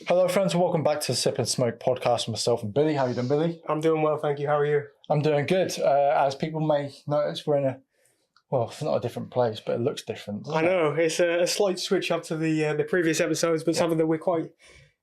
Hello, friends, and welcome back to the Sip and Smoke podcast with myself and Billy. How you doing, Billy? I'm doing well, thank you. How are you? I'm doing good. As people may notice, we're in it's not a different place, but it looks different. I know, it's a slight switch up to the previous episodes, but something that we're quite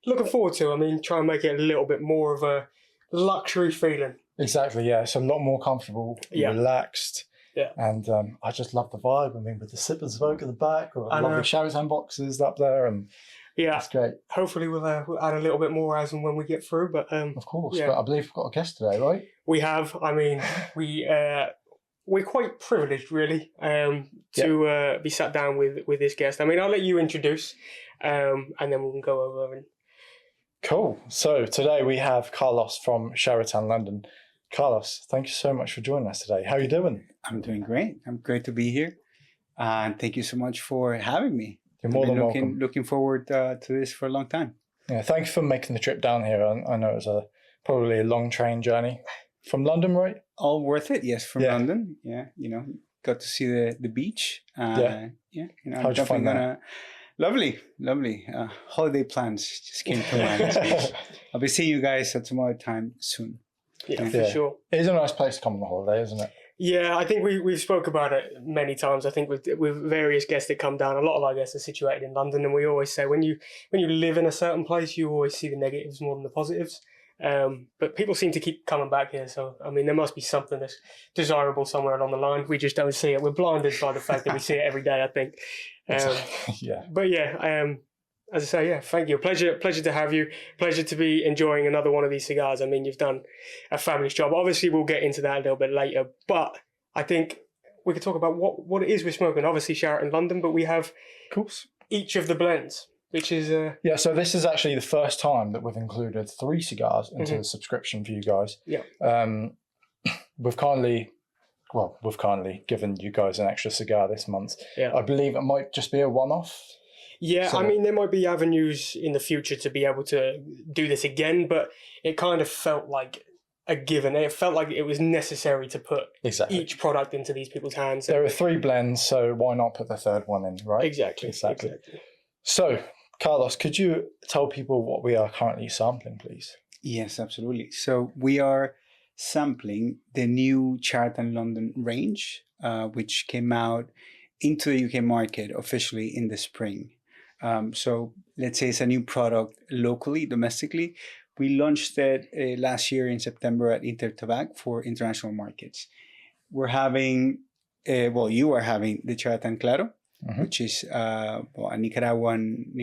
looking forward to. I mean, try and make it a little bit more of a luxury feeling. Exactly, yeah. It's a lot more comfortable, relaxed. Yeah. And I just love the vibe. I mean, with the Sip and Smoke at the back, or lovely Charatan boxes up there, and it's great. Hopefully we'll add a little bit more as and when we get through, but of course. But I believe we've got a guest today, right? We have. I mean, we're quite privileged, really, to be sat down with this guest. I mean, I'll let you introduce, and then we can go over. Cool. So today we have Carlos from Charatan London. Carlos, thank you so much for joining us today. How are you doing? I'm doing great. I'm great to be here. And thank you so much for having me. You're more than welcome. Looking forward to this for a long time. Yeah, thanks for making the trip down here. I know it was probably a long train journey from London, right? All worth it, yes, from London. Yeah, got to see the beach. How'd you find that? Lovely. Holiday plans just came to mind. So I'll be seeing you guys at some other time soon. Yeah, for sure. It is a nice place to come on a holiday, isn't it? Yeah, I think we've spoke about it many times. I think with various guests that come down, a lot of our guests are situated in London, and we always say when you live in a certain place, you always see the negatives more than the positives. But people seem to keep coming back here, so I mean, there must be something that's desirable somewhere along the line. We just don't see it. We're blinded by the fact that we see it every day, I think. But as I say, thank you. Pleasure to have you. Pleasure to be enjoying another one of these cigars. I mean, you've done a fabulous job. Obviously, we'll get into that a little bit later, but I think we could talk about what it is we're smoking. Obviously, Charatan London, but we have, of course, each of the blends, which is... so this is actually the first time that we've included 3 cigars into the subscription for you guys. Yeah. We've kindly given you guys an extra cigar this month. Yeah. I believe it might just be a one-off. Yeah, so, I mean, there might be avenues in the future to be able to do this again, but it kind of felt like a given. It felt like it was necessary to put each product into these people's hands. There are 3 blends, so why not put the 3rd one in, right? Exactly. So, Carlos, could you tell people what we are currently sampling, please? Yes, absolutely. So we are sampling the new Charatan London range, which came out into the UK market officially in the spring. So let's say it's a new product locally, domestically. We launched it last year in September at Intertabac for international markets. We're having, you are having the Charatan Claro, which is a Nicaraguan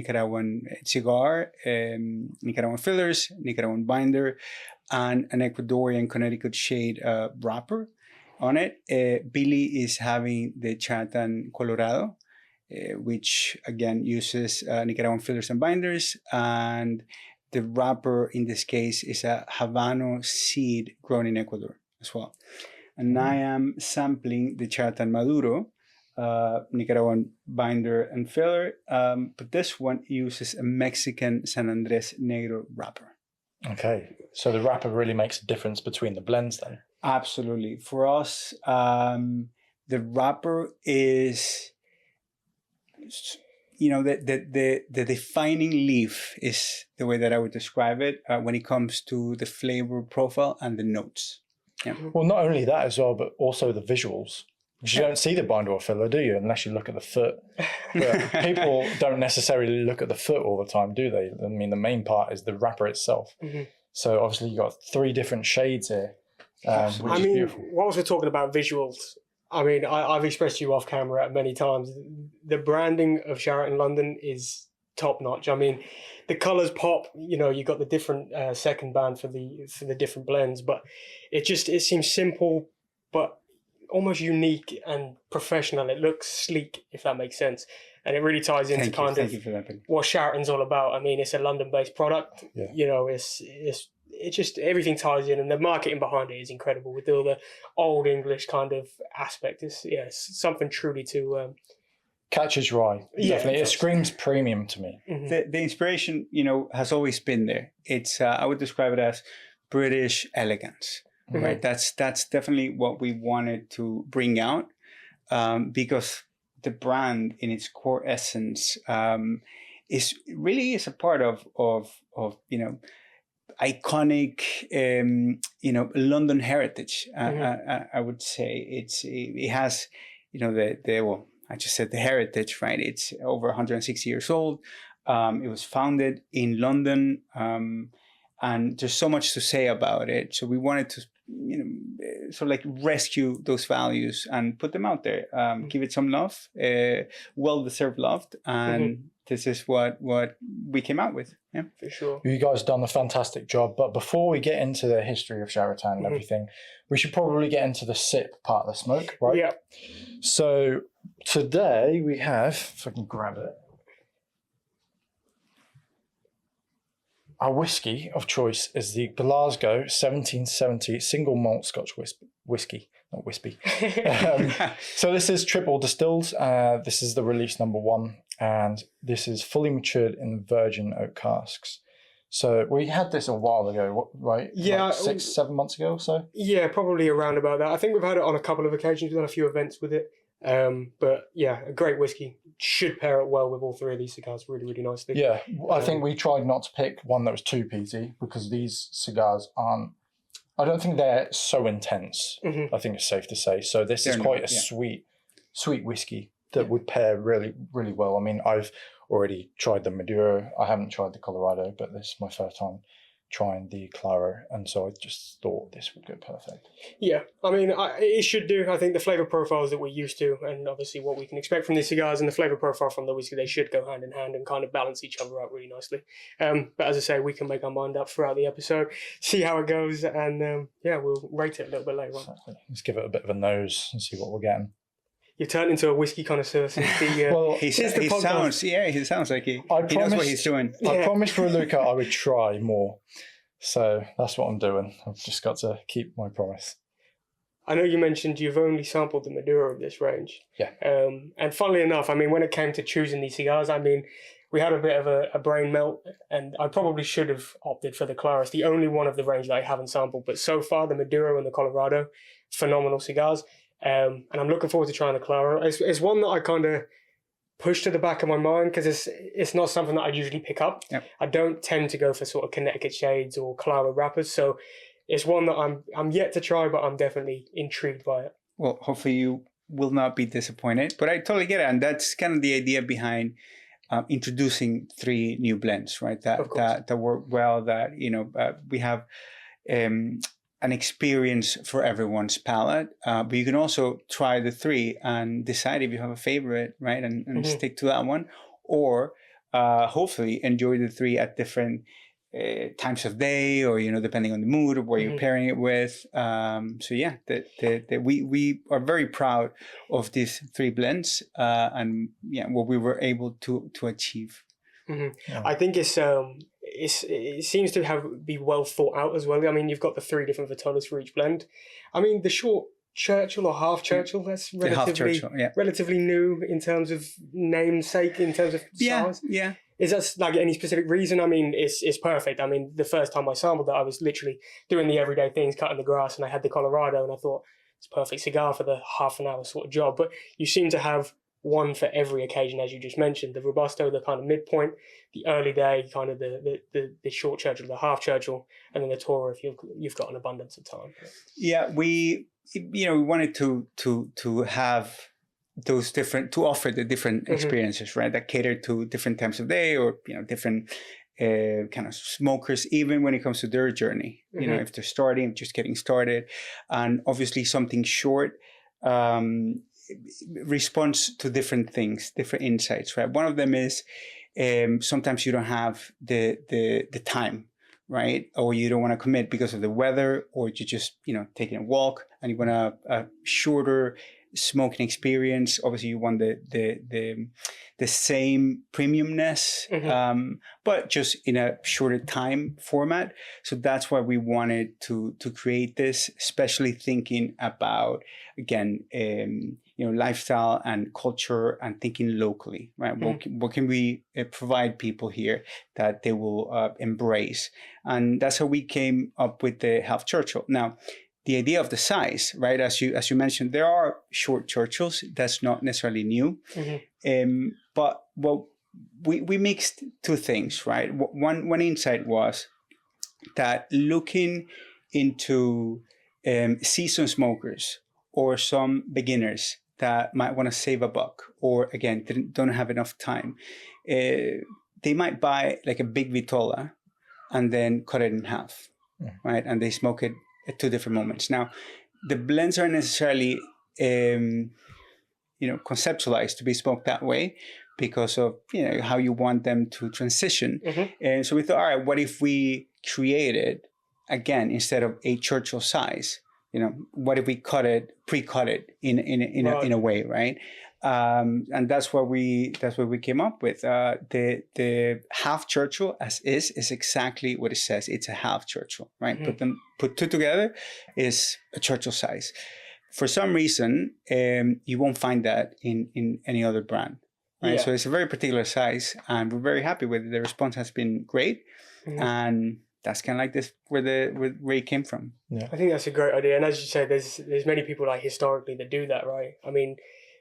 cigar, Nicaraguan fillers, Nicaraguan binder, and an Ecuadorian Connecticut shade wrapper on it. Billy is having the Charatan Colorado, which again uses Nicaraguan fillers and binders, and the wrapper in this case is a Habano seed grown in Ecuador as well. And I am sampling the Charatan Maduro, Nicaraguan binder and filler, but this one uses a Mexican San Andres Negro wrapper. Okay, so the wrapper really makes a difference between the blends then? Absolutely. For us, the wrapper is... the defining leaf is the way that I would describe it when it comes to the flavor profile and the notes. Yeah. Well, not only that as well, but also the visuals. Because you don't see the binder or filler, do you? Unless you look at the foot. But people don't necessarily look at the foot all the time, do they? I mean, the main part is the wrapper itself. So obviously you've got 3 different shades here, which is beautiful. Whilst we're talking about visuals, I mean, I've expressed to you off camera many times, the branding of Charatan London is top notch. I mean, the colours pop, you got the different second band for the different blends, but it seems simple, but almost unique and professional. It looks sleek, if that makes sense. And it really ties into what Charatan's all about. I mean, it's a London-based product. Yeah. It's just everything ties in, and the marketing behind it is incredible with all the old English kind of aspect. It's something truly to catches your eye. Definitely, it screams premium to me. The inspiration, has always been there. It's I would describe it as British elegance, right? That's definitely what we wanted to bring out, because the brand in its core essence really is a part of iconic London heritage. I would say it has I just said the heritage, right? It's over 160 years old. It was founded in London, and there's so much to say about it. So we wanted to sort of like rescue those values and put them out there, give it some love, well-deserved love, and this is what we came out with. Yeah, for sure. You guys done a fantastic job, but before we get into the history of Charatan and everything, we should probably get into the sip part of the smoke, right? Yeah. So today we have, if I can grab it, our whiskey of choice is the Glasgow 1770 single malt Scotch whiskey, not whiskey. So this is triple distilled. This is the release number 1, and this is fully matured in virgin oak casks. So we had this a while ago, right? Yeah, like 6-7 months ago or so. Yeah, probably around about that. I think we've had it on a couple of occasions. We've done a few events with it. But yeah, a great whiskey. Should pair it well with all 3 of these cigars really, really nicely. Yeah, I think we tried not to pick one that was too peaty because these cigars aren't, I don't think they're so intense. I think it's safe to say. So this is quite a sweet whiskey that would pair really, really well. I mean, I've already tried the Maduro. I haven't tried the Colorado, but this is my first time trying the Claro, and so I just thought this would go perfect. Yeah, I mean, it should do. I think the flavour profiles that we're used to, and obviously what we can expect from these cigars and the flavour profile from the whiskey, they should go hand in hand and kind of balance each other out really nicely. But as I say, we can make our mind up throughout the episode, see how it goes, and we'll rate it a little bit later on. Exactly. Let's give it a bit of a nose and see what we're getting. You turned into a whiskey connoisseur since the well, he sounds like he knows what he's doing. I promised Raluca I would try more, so that's what I'm doing. I've just got to keep my promise. I know you mentioned you've only sampled the Maduro of this range. Yeah. And funnily enough, I mean, when it came to choosing these cigars, I mean, we had a bit of a brain melt, and I probably should have opted for the Claro. It's the only one of the range that I haven't sampled, but so far the Maduro and the Colorado, phenomenal cigars. And I'm looking forward to trying the Claro. It's one that I kind of push to the back of my mind because it's not something that I usually pick up. Yep. I don't tend to go for sort of Connecticut shades or Claro wrappers, so it's one that I'm yet to try, but I'm definitely intrigued by it. Well, hopefully you will not be disappointed, but I totally get it, and that's kind of the idea behind introducing 3 new blends, right? That work well. That we have an experience for everyone's palate, but you can also try the 3 and decide if you have a favorite, right? And stick to that one, or hopefully enjoy the 3 at different times of day, or depending on the mood or what you're pairing it with. So yeah, we are very proud of these 3 blends, and what we were able to achieve. Yeah. I think it seems to be well thought out as well. I mean, you've got the 3 different vitolas for each blend. I mean, the short Churchill or half Churchill, that's relatively new in terms of namesake, in terms of size. Yeah. Is that like any specific reason? I mean, it's perfect. I mean, the first time I sampled that, I was literally doing the everyday things, cutting the grass, and I had the Colorado, and I thought it's a perfect cigar for the half an hour sort of job. But you seem to have one for every occasion, as you just mentioned. The Robusto, the kind of midpoint, the early day, kind of the short Churchill, the half Churchill, and then the Toro if you've got an abundance of time. Yeah, we wanted to have those different, to offer the different experiences, right? That cater to different times of day, or different kind of smokers, even when it comes to their journey. If they're starting, just getting started, and obviously something short. Responds to different things, different insights, right? One of them is sometimes you don't have the time, right? Or you don't want to commit because of the weather, or you're just taking a walk and you want a shorter smoking experience. Obviously, you want the same premiumness, but just in a shorter time format. So that's why we wanted to create this, especially thinking about, again, lifestyle and culture, and thinking locally, right? What can we provide people here that they will embrace? And that's how we came up with the half Churchill. Now, the idea of the size, right? As you mentioned, there are short Churchills. That's not necessarily new. But what we mixed two things, right? One insight was that looking into seasoned smokers or some beginners that might want to save a buck, or again don't have enough time, they might buy like a big Vitola and then cut it in half, right? And they smoke it at two different moments. Now, the blends aren't necessarily conceptualized to be smoked that way because of how you want them to transition. And so we thought, all right, what if we created, again, instead of a Churchill size, what if we pre-cut it in a way, right? And that's what we came up with. The half Churchill as is exactly what it says. It's a half Churchill, right? Put two together is a Churchill size. For some reason, you won't find that in any other brand, right? So it's a very particular size, and we're very happy with it. The response has been great, and that's kind of like this where it came from. Yeah, I think that's a great idea. And as you say, there's many people like historically that do that, right? I mean,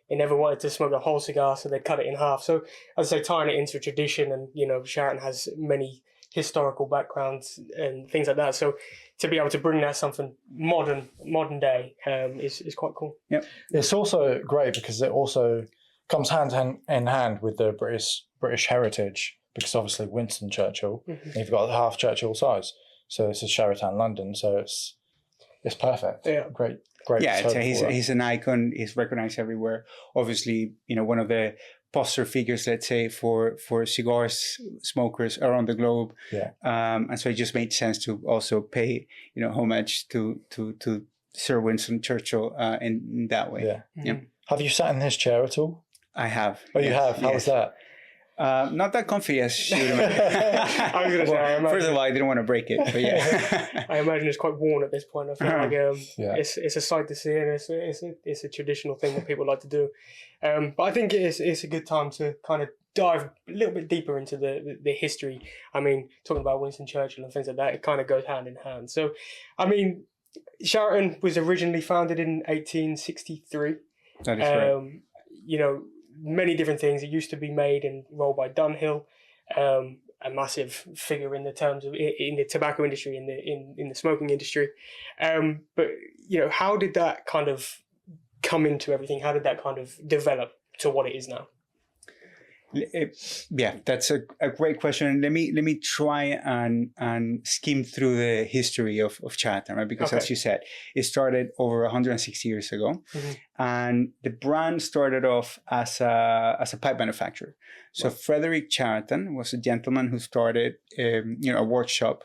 they never wanted to smoke a whole cigar, so they cut it in half. So as I say, tying it into tradition, and Charatan has many historical backgrounds and things like that. So to be able to bring that something modern day is quite cool. Yep. It's also great because it also comes hand in hand with the British heritage, because obviously Winston Churchill, you've got the half Churchill size. So this is Charatan London, so it's perfect. Yeah. Great. Yeah, he's an icon. He's recognized everywhere. Obviously, one of the poster figures, let's say, for cigars smokers around the globe. Yeah. And so it just made sense to also pay, homage to Sir Winston Churchill in that way. Yeah. Yeah. Have you sat in his chair at all? I have. Oh, you have? How was that? Not that comfy as you would imagine. I was going to say, first of all, I didn't want to break it, but yeah. I imagine it's quite worn at this point. I feel like it's a sight to see, and it's a traditional thing that people like to do. But I think it's a good time to kind of dive a little bit deeper into the history. I mean, talking about Winston Churchill and things like that, it kind of goes hand in hand. So, I mean, Charatan was originally founded in 1863. That is right. Many different things. It used to be made and rolled by Dunhill, a massive figure in the terms of in the tobacco industry, in the smoking industry. But how did that kind of come into everything? How did that kind of develop to what it is now? Yeah, that's a great question. Let me try and skim through the history of Charatan, right? Because as you said, it started over 160 years ago, and the brand started off as a pipe manufacturer. So Frederick Charatan was a gentleman who started a workshop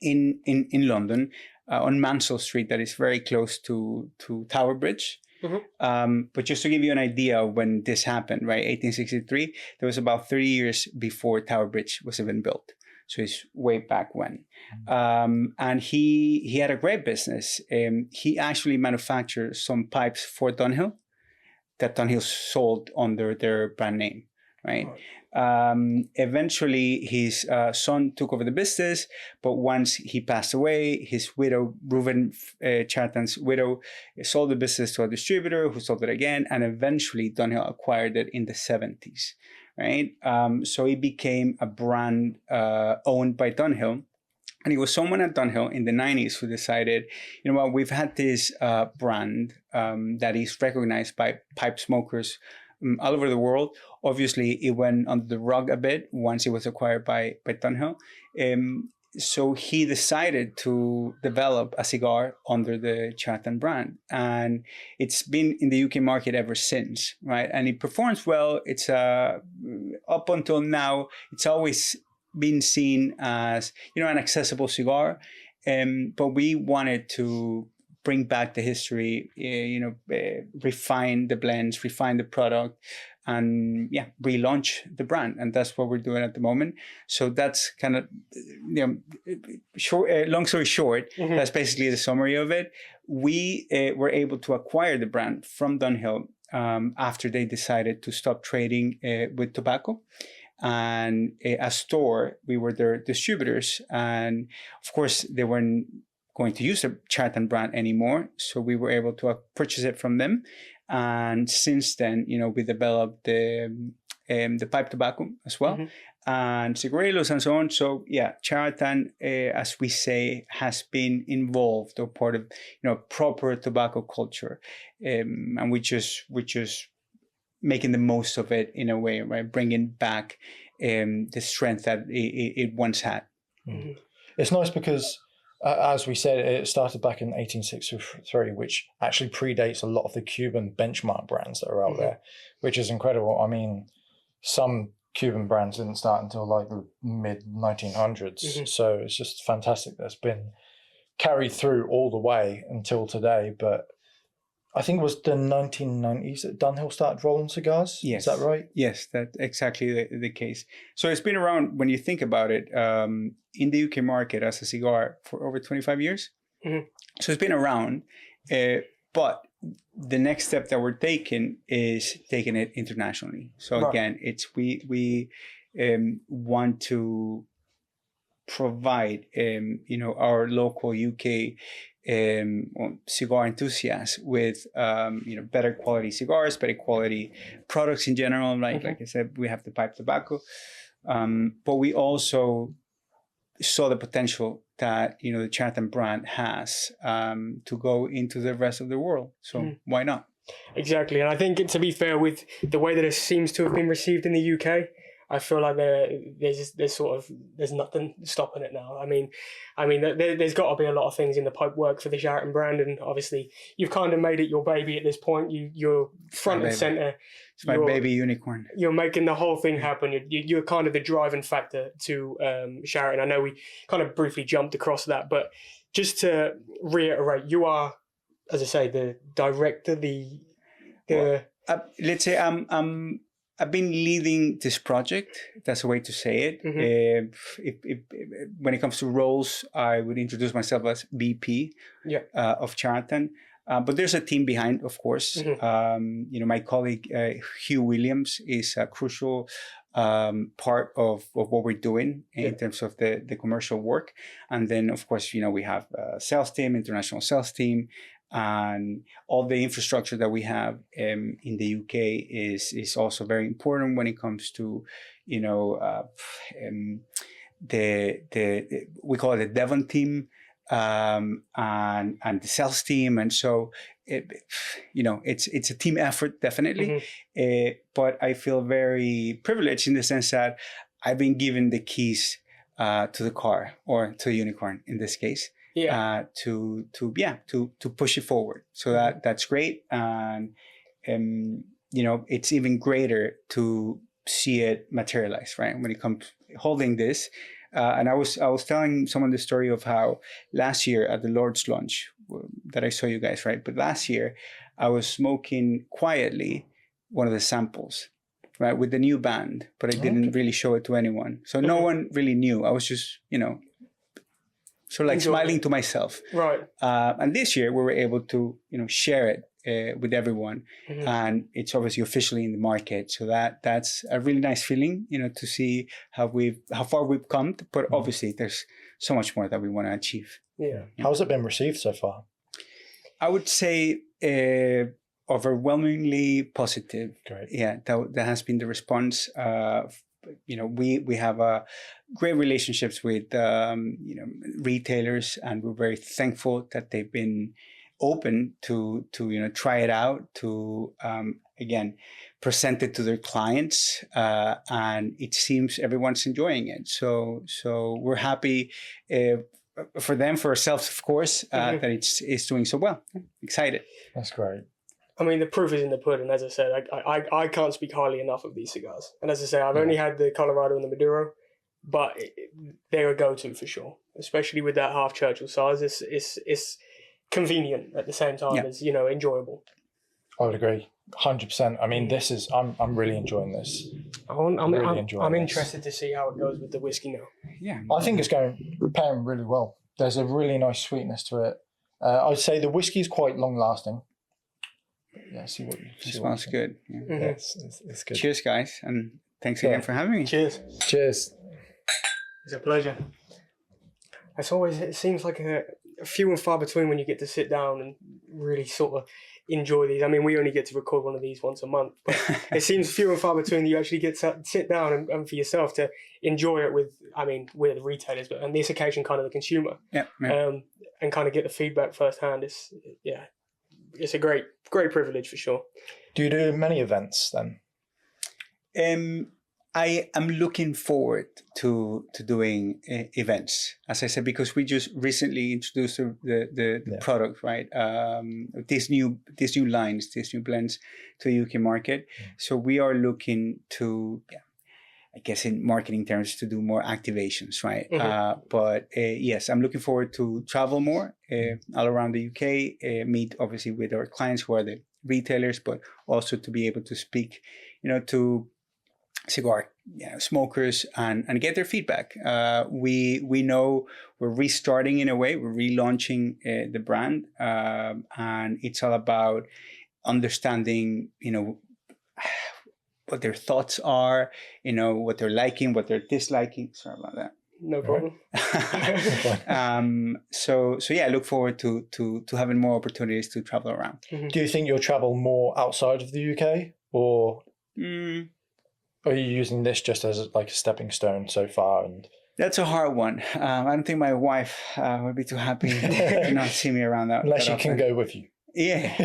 in London on Mansell Street that is very close to Tower Bridge. But just to give you an idea of when this happened, right? 1863, there was about 30 years before Tower Bridge was even built. So it's way back when. And he had a great business. He actually manufactured some pipes for Dunhill that Dunhill sold under their brand name, right? Eventually, his son took over the business, but once he passed away, his widow, Reuben Charatan's widow, sold the business to a distributor who sold it again, and eventually Dunhill acquired it in the 70s, right? So it became a brand owned by Dunhill. And it was someone at Dunhill in the 90s who decided, we've had this brand that is recognized by pipe smokers all over the world. Obviously, it went under the rug a bit once it was acquired by Dunhill. So he decided to develop a cigar under the Charatan brand. And it's been in the UK market ever since, right? And it performs well. It's up until now, it's always been seen as, an accessible cigar. But we wanted to bring back the history, refine the blends, refine the product, and relaunch the brand. And that's what we're doing at the moment. So that's kind of, short. Long story short, that's basically the summary of it. We were able to acquire the brand from Dunhill after they decided to stop trading with tobacco. And a store, we were their distributors, and of course they weren't going to use the Charatan brand anymore. So we were able to purchase it from them. And since then, we developed the the pipe tobacco as well, and cigarillos and so on. So yeah, Charatan, as we say, has been involved or part of proper tobacco culture, and we just making the most of it in a way, right? Bringing back the strength that it once had. Mm. It's nice because, as we said, it started back in 1863, which actually predates a lot of the Cuban benchmark brands that are out there, which is incredible. I mean, some Cuban brands didn't start until like the mid 1900s. So it's just fantastic that's been carried through all the way until today. But I think it was the 1990s that Dunhill started rolling cigars. Yes. Is that right? Yes, that's exactly the case. So it's been around, when you think about it, in the UK market as a cigar for over 25 years. So it's been around, but the next step that we're taking is taking it internationally. So again, it's we want to provide our local UK cigar enthusiasts with better quality cigars, better quality products in general. Like I said, we have the pipe tobacco, but we also saw the potential that the Charatan brand has to go into the rest of the world. So why not? Exactly, and I think, to be fair, with the way that it seems to have been received in the UK, I feel like there's nothing stopping it now. I mean, there's got to be a lot of things in the pipe work for the Charatan brand, and obviously you've kind of made it your baby at this point. You're front and center. It's my baby unicorn. You're making the whole thing happen. You're kind of the driving factor to Charatan. I know we kind of briefly jumped across that, but just to reiterate, you are, as I say, the director. Let's say I've been leading this project. That's a way to say it. If when it comes to roles, I would introduce myself as VP of Charatan. But there's a team behind, of course. My colleague Hugh Williams is a crucial part of what we're doing in terms of the commercial work. And then, of course, we have a sales team, international sales team, and all the infrastructure that we have in the UK is also very important when it comes to we call it the Devon team and the sales team, and so it's a team effort, definitely. But I feel very privileged in the sense that I've been given the keys to the car, or to the unicorn in this case. To push it forward. So that's great, and it's even greater to see it materialize, right? When it comes holding this, and I was telling someone the story of how last year at the Lord's Lunch that I saw you guys, right? But last year I was smoking quietly one of the samples, right, with the new band, but I didn't really show it to anyone, so no one really knew. I was just sort of like smiling to myself. Right. And this year we were able to, share it with everyone, and it's obviously officially in the market. So that's a really nice feeling, to see how far we've come. But obviously, there's so much more that we want to achieve. Yeah. How's it been received so far? I would say overwhelmingly positive. Great. Yeah, that has been the response. We have great relationships with retailers, and we're very thankful that they've been open to try it out, to again present it to their clients, and it seems everyone's enjoying it. So we're happy for them, for ourselves, of course, that it's doing so well. Excited. That's great. I mean, the proof is in the pudding. As I said, I can't speak highly enough of these cigars. And as I say, I've only had the Colorado and the Maduro, but they're a go-to for sure. Especially with that half Churchill size, it's convenient at the same time as enjoyable. I would agree, 100%. I mean, I'm really enjoying this. I'm interested to see how it goes with the whiskey now. Yeah, I think it's pairing really well. There's a really nice sweetness to it. I'd say the whiskey is quite long-lasting. Yeah, see what smells good. Yeah. It's good. Cheers, guys, and thanks again for having me. Cheers. It's a pleasure. It seems like a few and far between when you get to sit down and really sort of enjoy these. I mean, we only get to record one of these once a month, but it seems few and far between that you actually get to sit down and for yourself to enjoy it with, I mean, we're the retailers, but on this occasion, kind of the consumer. Yeah. And kind of get the feedback firsthand. It's a great privilege for sure. Do you do many events then? I am looking forward to doing events, as I said, because we just recently introduced the product, right? These new lines, these new blends to the UK market. So we are looking to, I guess in marketing terms, to do more activations, right? But yes, I'm looking forward to travel more all around the UK, meet obviously with our clients who are the retailers, but also to be able to speak, to cigar smokers and get their feedback. We know we're restarting in a way, we're relaunching the brand, and it's all about understanding, what their thoughts are, what they're liking, what they're disliking. Sorry about that. No problem. So I look forward to having more opportunities to travel around. Do you think you'll travel more outside of the UK, or are you using this just as like a stepping stone so far? And that's a hard one. I don't think my wife would be too happy to not see me around that. Unless that she can go with you. Yeah,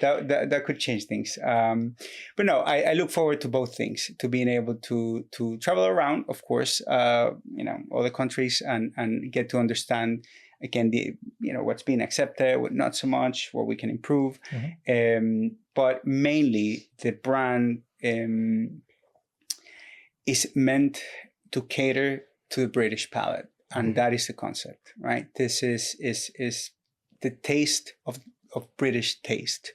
that could change things. But no, I look forward to both things, to being able to travel around, of course, other countries and get to understand again what's being accepted, what not so much, what we can improve. But mainly the brand is meant to cater to the British palate, and that is the concept, right? This is the taste of British taste.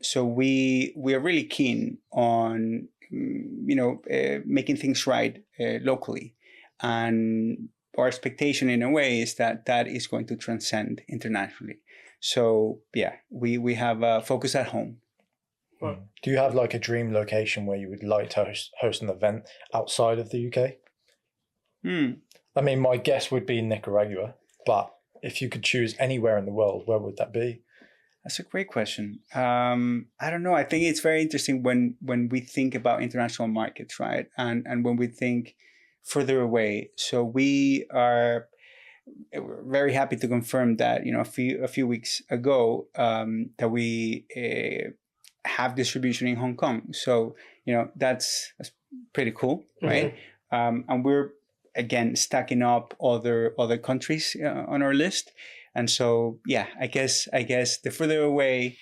So we are really keen on making things right locally, and our expectation in a way is that is going to transcend internationally. So yeah, we have a focus at home. Right. Do you have like a dream location where you would like to host an event outside of the UK? I mean, my guess would be Nicaragua, but if you could choose anywhere in the world, where would that be? That's a great question. I don't know. I think it's very interesting when we think about international markets, right? And when we think further away. So we're very happy to confirm that, a few weeks ago, that we have distribution in Hong Kong. So, that's pretty cool, right? And we're, again, stacking up other countries on our list. And so, yeah, I guess the further away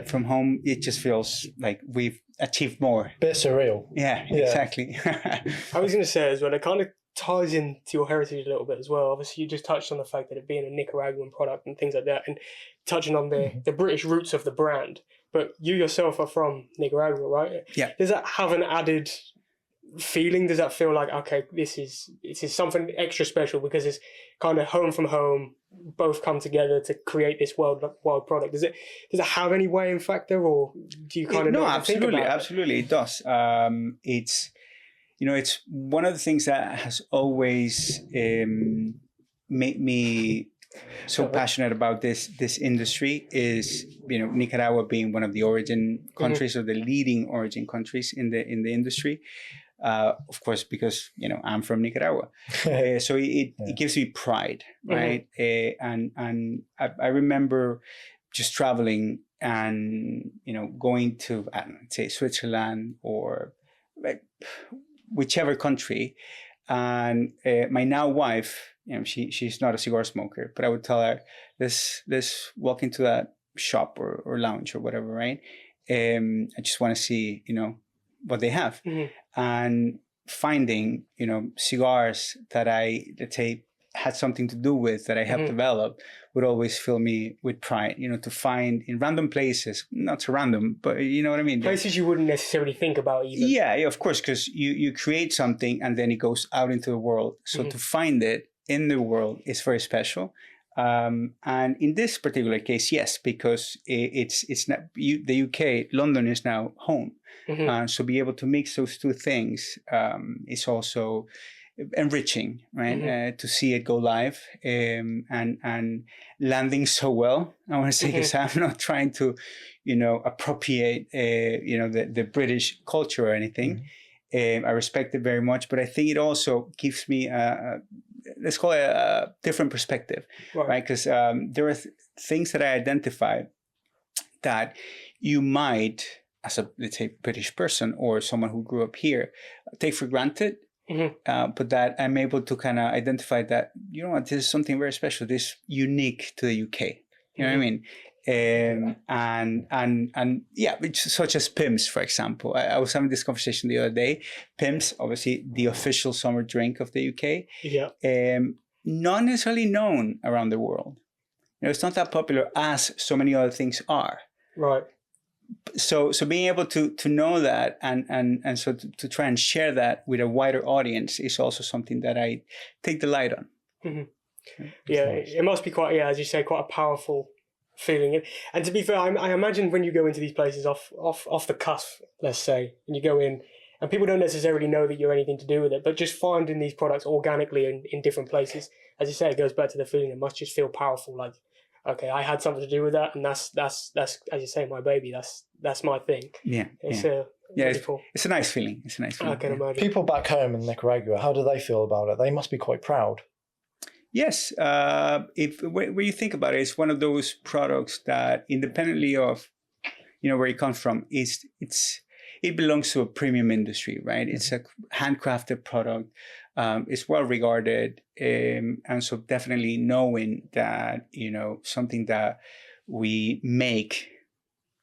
from home, it just feels like we've achieved more. Bit surreal. Yeah, exactly. I was going to say as well, it kind of ties into your heritage a little bit as well. Obviously, you just touched on the fact that it being a Nicaraguan product and things like that, and touching on the British roots of the brand. But you yourself are from Nicaragua, right? Yeah. Does that have an added feeling? Does that feel like, okay, this is something extra special because it's kind of home from home, both come together to create this world product? Does it have any weighing factor, or do you kind of no? Absolutely, it does. It's it's one of the things that has always made me so passionate about this industry is Nicaragua being one of the origin countries or the leading origin countries in the industry. Of course, because I'm from Nicaragua, so it gives me pride, right? And I remember just traveling and going to say Switzerland or whichever country, and my now wife, she's not a cigar smoker, but I would tell her, let's walk into that shop or lounge or whatever, right? I just want to see what they have. And finding, cigars that I, let's say, had something to do with, that I helped develop, would always fill me with pride, to find in random places, not so random, but you know what I mean? Places you wouldn't necessarily think about either. Yeah, of course, because you create something and then it goes out into the world. So to find it in the world is very special. And in this particular case, yes, because it's not the UK, London is now home. So be able to mix those two things is also enriching, right? To see it go live and landing so well. I want to say, because I'm not trying to, appropriate, the British culture or anything. I respect it very much, but I think it also gives me let's call it a different perspective, right? Because there are things that I identify that you might, as a, let's say, British person or someone who grew up here, take for granted. But that I'm able to kind of identify that, you know what, this is something very special, this is unique to the UK. You know what I mean? And yeah, such as Pimm's, for example. I was having this conversation the other day. Pimm's, obviously the official summer drink of the UK. Yeah. Not necessarily known around the world. It's not that popular as so many other things are. Right. So being able to know that and so to try and share that with a wider audience is also something that I take delight on. Yeah, it must be quite, as you say, quite a powerful feeling. And to be fair, I imagine when you go into these places off the cusp, let's say, and you go in and people don't necessarily know that you're anything to do with it, but just finding these products organically in different places, as you say, it goes back to the feeling. It must just feel powerful, like, okay, I had something to do with that, and that's as you say, my baby. That's my thing. Yeah, it's it's a nice feeling. It's a nice feeling. I can imagine. People back home in Nicaragua, how do they feel about it? They must be quite proud. Yes, when you think about it, it's one of those products that, independently of where it comes from, it belongs to a premium industry, right? It's a handcrafted product. It's well regarded, and so definitely knowing that something that we make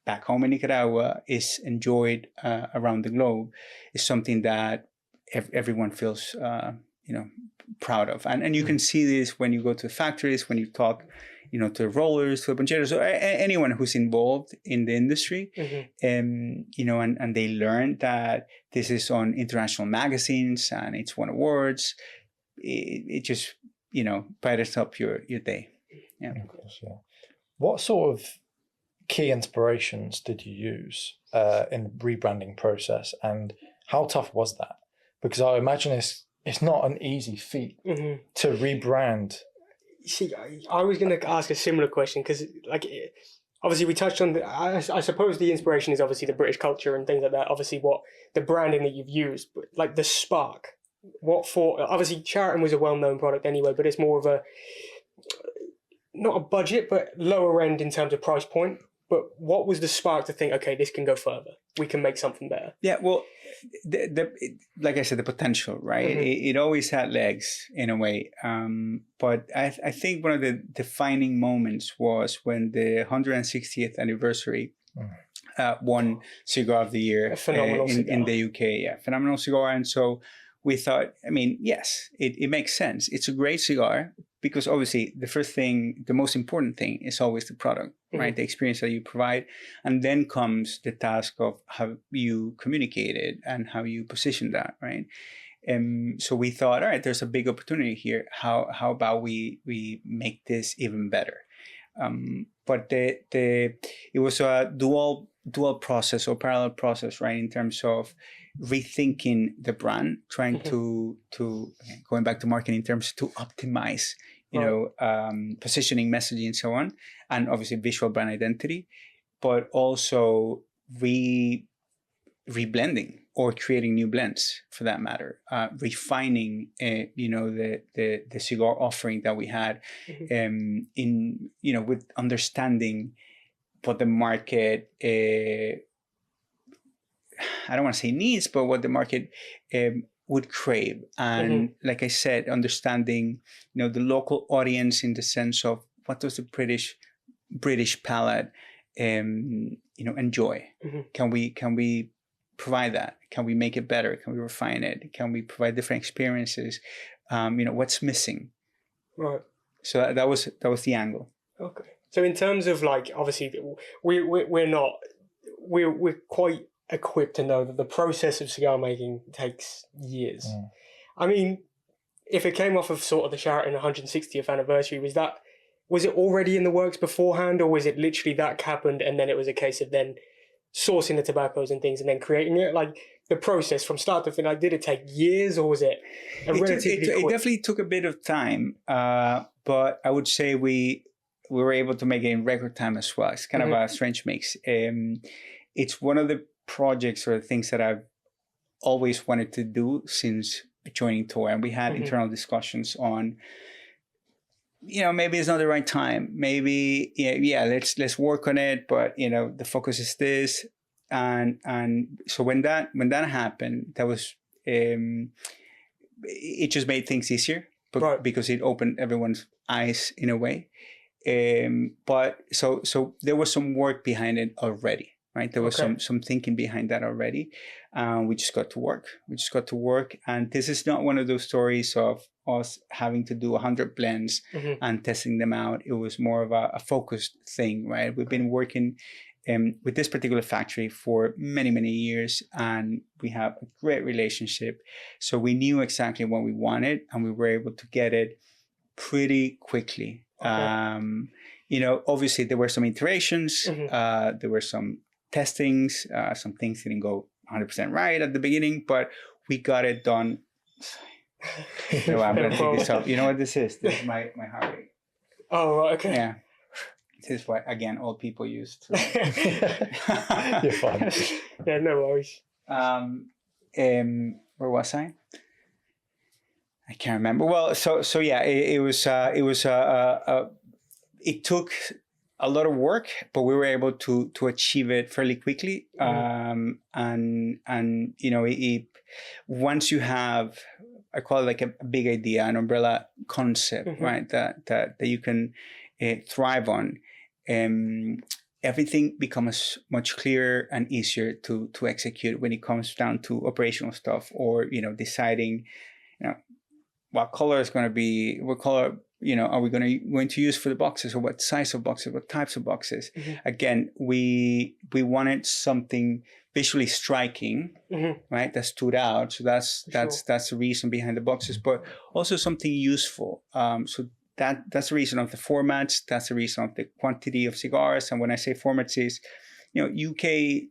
back home in Nicaragua is enjoyed around the globe is something that everyone feels proud of, and you can see this when you go to factories, when you talk to the rollers, to the poncheros, or anyone who's involved in the industry, and they learn that this is on international magazines and it's won awards. It just brightens up your day. Yeah. Of course, yeah. What sort of key inspirations did you use in the rebranding process, and how tough was that? Because I imagine it's not an easy feat to rebrand. See, I was going to ask a similar question because, obviously we touched on I suppose the inspiration is obviously the British culture and things like that. Obviously, what the branding that you've used, but the spark. Obviously, Charatan was a well-known product anyway, but it's more of not a budget, but lower end in terms of price point. But what was the spark to think, okay, this can go further. We can make something better. Yeah, well, like I said, the potential, right? It always had legs in a way. But I think one of the defining moments was when the 160th anniversary won Cigar of the Year in the UK. Yeah, phenomenal cigar. And so we thought, yes, it makes sense. It's a great cigar because obviously the most important thing is always the product, right? The experience that you provide. And then comes the task of how you communicate it and how you position that, right? So we thought, all right, there's a big opportunity here. How about we make this even better? But it was a dual process or parallel process, right? In terms of rethinking the brand, trying to going back to marketing terms, to optimize, positioning, messaging, and so on, and obviously visual brand identity, but also reblending or creating new blends for that matter, refining, the cigar offering that we had, with understanding what the market, I don't want to say needs, but what the market would crave. And like I said, understanding, the local audience in the sense of what does the British palate, enjoy? Can we provide that? Can we make it better? Can we refine it? Can we provide different experiences? What's missing? Right. So that was the angle. Okay. So in terms of obviously we're quite equipped to know that the process of cigar making takes years. If it came off of sort of the Charatan 160th anniversary, was it already in the works beforehand, or was it literally that happened and then it was a case of then sourcing the tobaccos and things and then creating it? Like the process from start to finish, like, did it take years or was it relatively It quick? definitely took a bit of time, but I would say we were able to make it in record time as well. It's kind of a strange mix. It's one of the projects or things that I've always wanted to do since joining Toy, and we had internal discussions on, maybe it's not the right time. Maybe let's work on it, but the focus is this, and so when that happened, that was it just made things easier, because it opened everyone's eyes in a way. But so there was some work behind it already, right? There was some thinking behind that already. We just got to work. And this is not one of those stories of us having to do 100 blends and testing them out. It was more of a focused thing, right? We've been working with this particular factory for many, many years, and we have a great relationship. So we knew exactly what we wanted, and we were able to get it pretty quickly. Obviously there were some iterations, there were some testings, some things didn't go 100% right at the beginning, but we got it done. So I'm going to take this up. You know what this is? This is my heart rate. Oh, right, okay. Yeah. This is what, again, old people use to. You're fine. Yeah, no worries. Where was I? I can't remember. Well, so yeah, it took a lot of work, but we were able to achieve it fairly quickly. Once you have, I call it like a big idea, an umbrella concept, right? That you can thrive on. Everything becomes much clearer and easier to execute when it comes down to operational stuff, or deciding, what color is going to be, what color, are we going to use for the boxes, or what size of boxes, what types of boxes. Again, we wanted something visually striking, right, that stood out. So that's the reason behind the boxes, but also something useful. So that's the reason of the formats. That's the reason of the quantity of cigars. And when I say formats, is UK,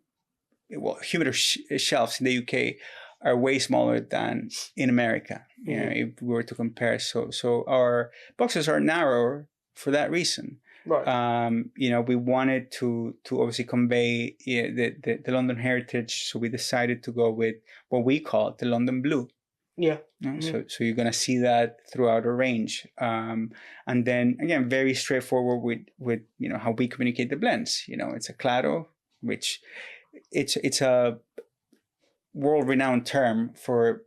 humidor shelves in the UK are way smaller than in America. If we were to compare, so our boxes are narrower for that reason. Right. We wanted to obviously convey the London heritage, so we decided to go with what we call the London Blue. Yeah. So you're gonna see that throughout our range, and then again, very straightforward with how we communicate the blends. It's a claro, which it's a world-renowned term for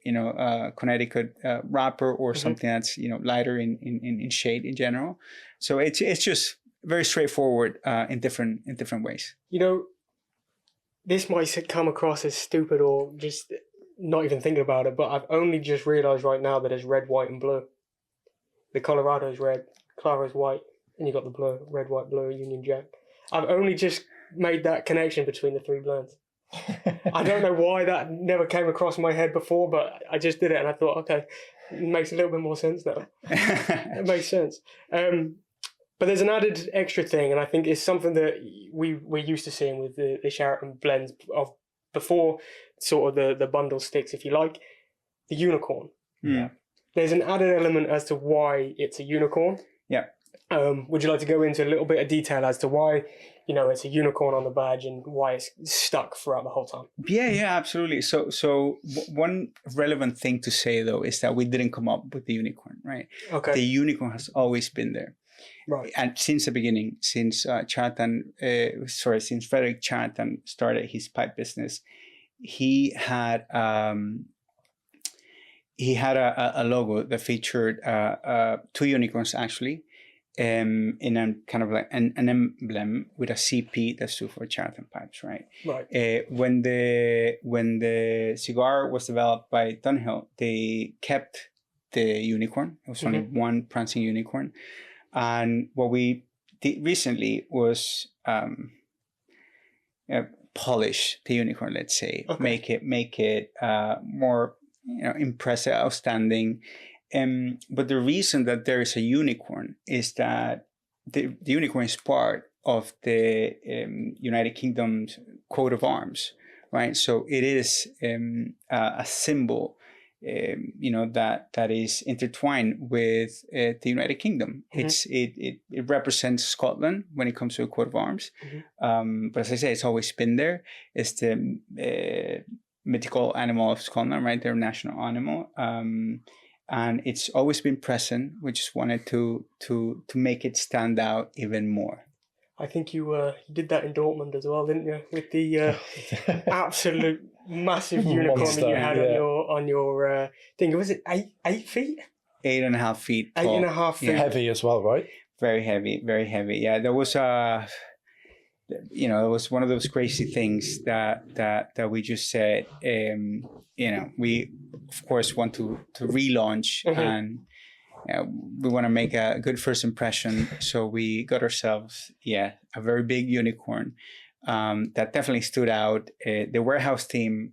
Connecticut wrapper, or something that's lighter in shade in general. So it's just very straightforward in different ways. This might come across as stupid or just not even thinking about it, but I've only just realised right now that there's red, white, and blue. The Colorado's red, Clara's white, and you got the blue, red, white, blue, Union Jack. I've only just made that connection between the three blends. I don't know why that never came across my head before, but I just did it and I thought, okay, it makes a little bit more sense now. It makes sense. But there's an added extra thing, and I think it's something that we're used to seeing with the Charatan blends of before sort of the bundle sticks, if you like, the unicorn. Yeah. There's an added element as to why it's a unicorn. Yeah. Would you like to go into a little bit of detail as to why, it's a unicorn on the badge and why it's stuck throughout the whole time? Yeah, absolutely. So one relevant thing to say, though, is that we didn't come up with the unicorn, right? Okay. The unicorn has always been there. Right. And since the beginning, since Frederick Charatan started his pipe business, he had a logo that featured two unicorns, actually, in a kind of like an emblem with a CP that stood for Charatan Pipes, right? Right. When the cigar was developed by Dunhill, they kept the unicorn. It was only one prancing unicorn. And what we did recently was polish the unicorn, let's say, make it more impressive, outstanding. But the reason that there is a unicorn is that the unicorn is part of the United Kingdom's coat of arms, right? So it is a symbol, that is intertwined with the United Kingdom. It represents Scotland when it comes to a coat of arms. But as I say, it's always been there. It's the mythical animal of Scotland, right? Their national animal. And it's always been present. We just wanted to make it stand out even more. I think you did that in Dortmund as well, didn't you? With the absolute massive unicorn Monster, that you had on your thing. Was it 8 feet? 8.5 feet tall. 8.5 feet. Heavy as well, right? Very heavy, very heavy. Yeah, there was it was one of those crazy things that we just said. We of course want to relaunch and. We want to make a good first impression, so we got ourselves, a very big unicorn that definitely stood out. The warehouse team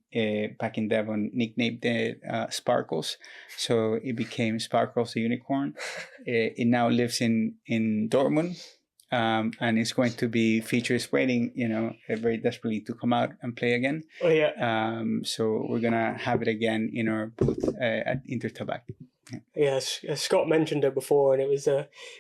back in Devon nicknamed it Sparkles, so it became Sparkles the unicorn. It now lives in Dortmund, and it's going to be features waiting, very desperately to come out and play again. Oh yeah. So we're gonna have it again in our booth at Intertabac. Yes, Scott mentioned it before, and it was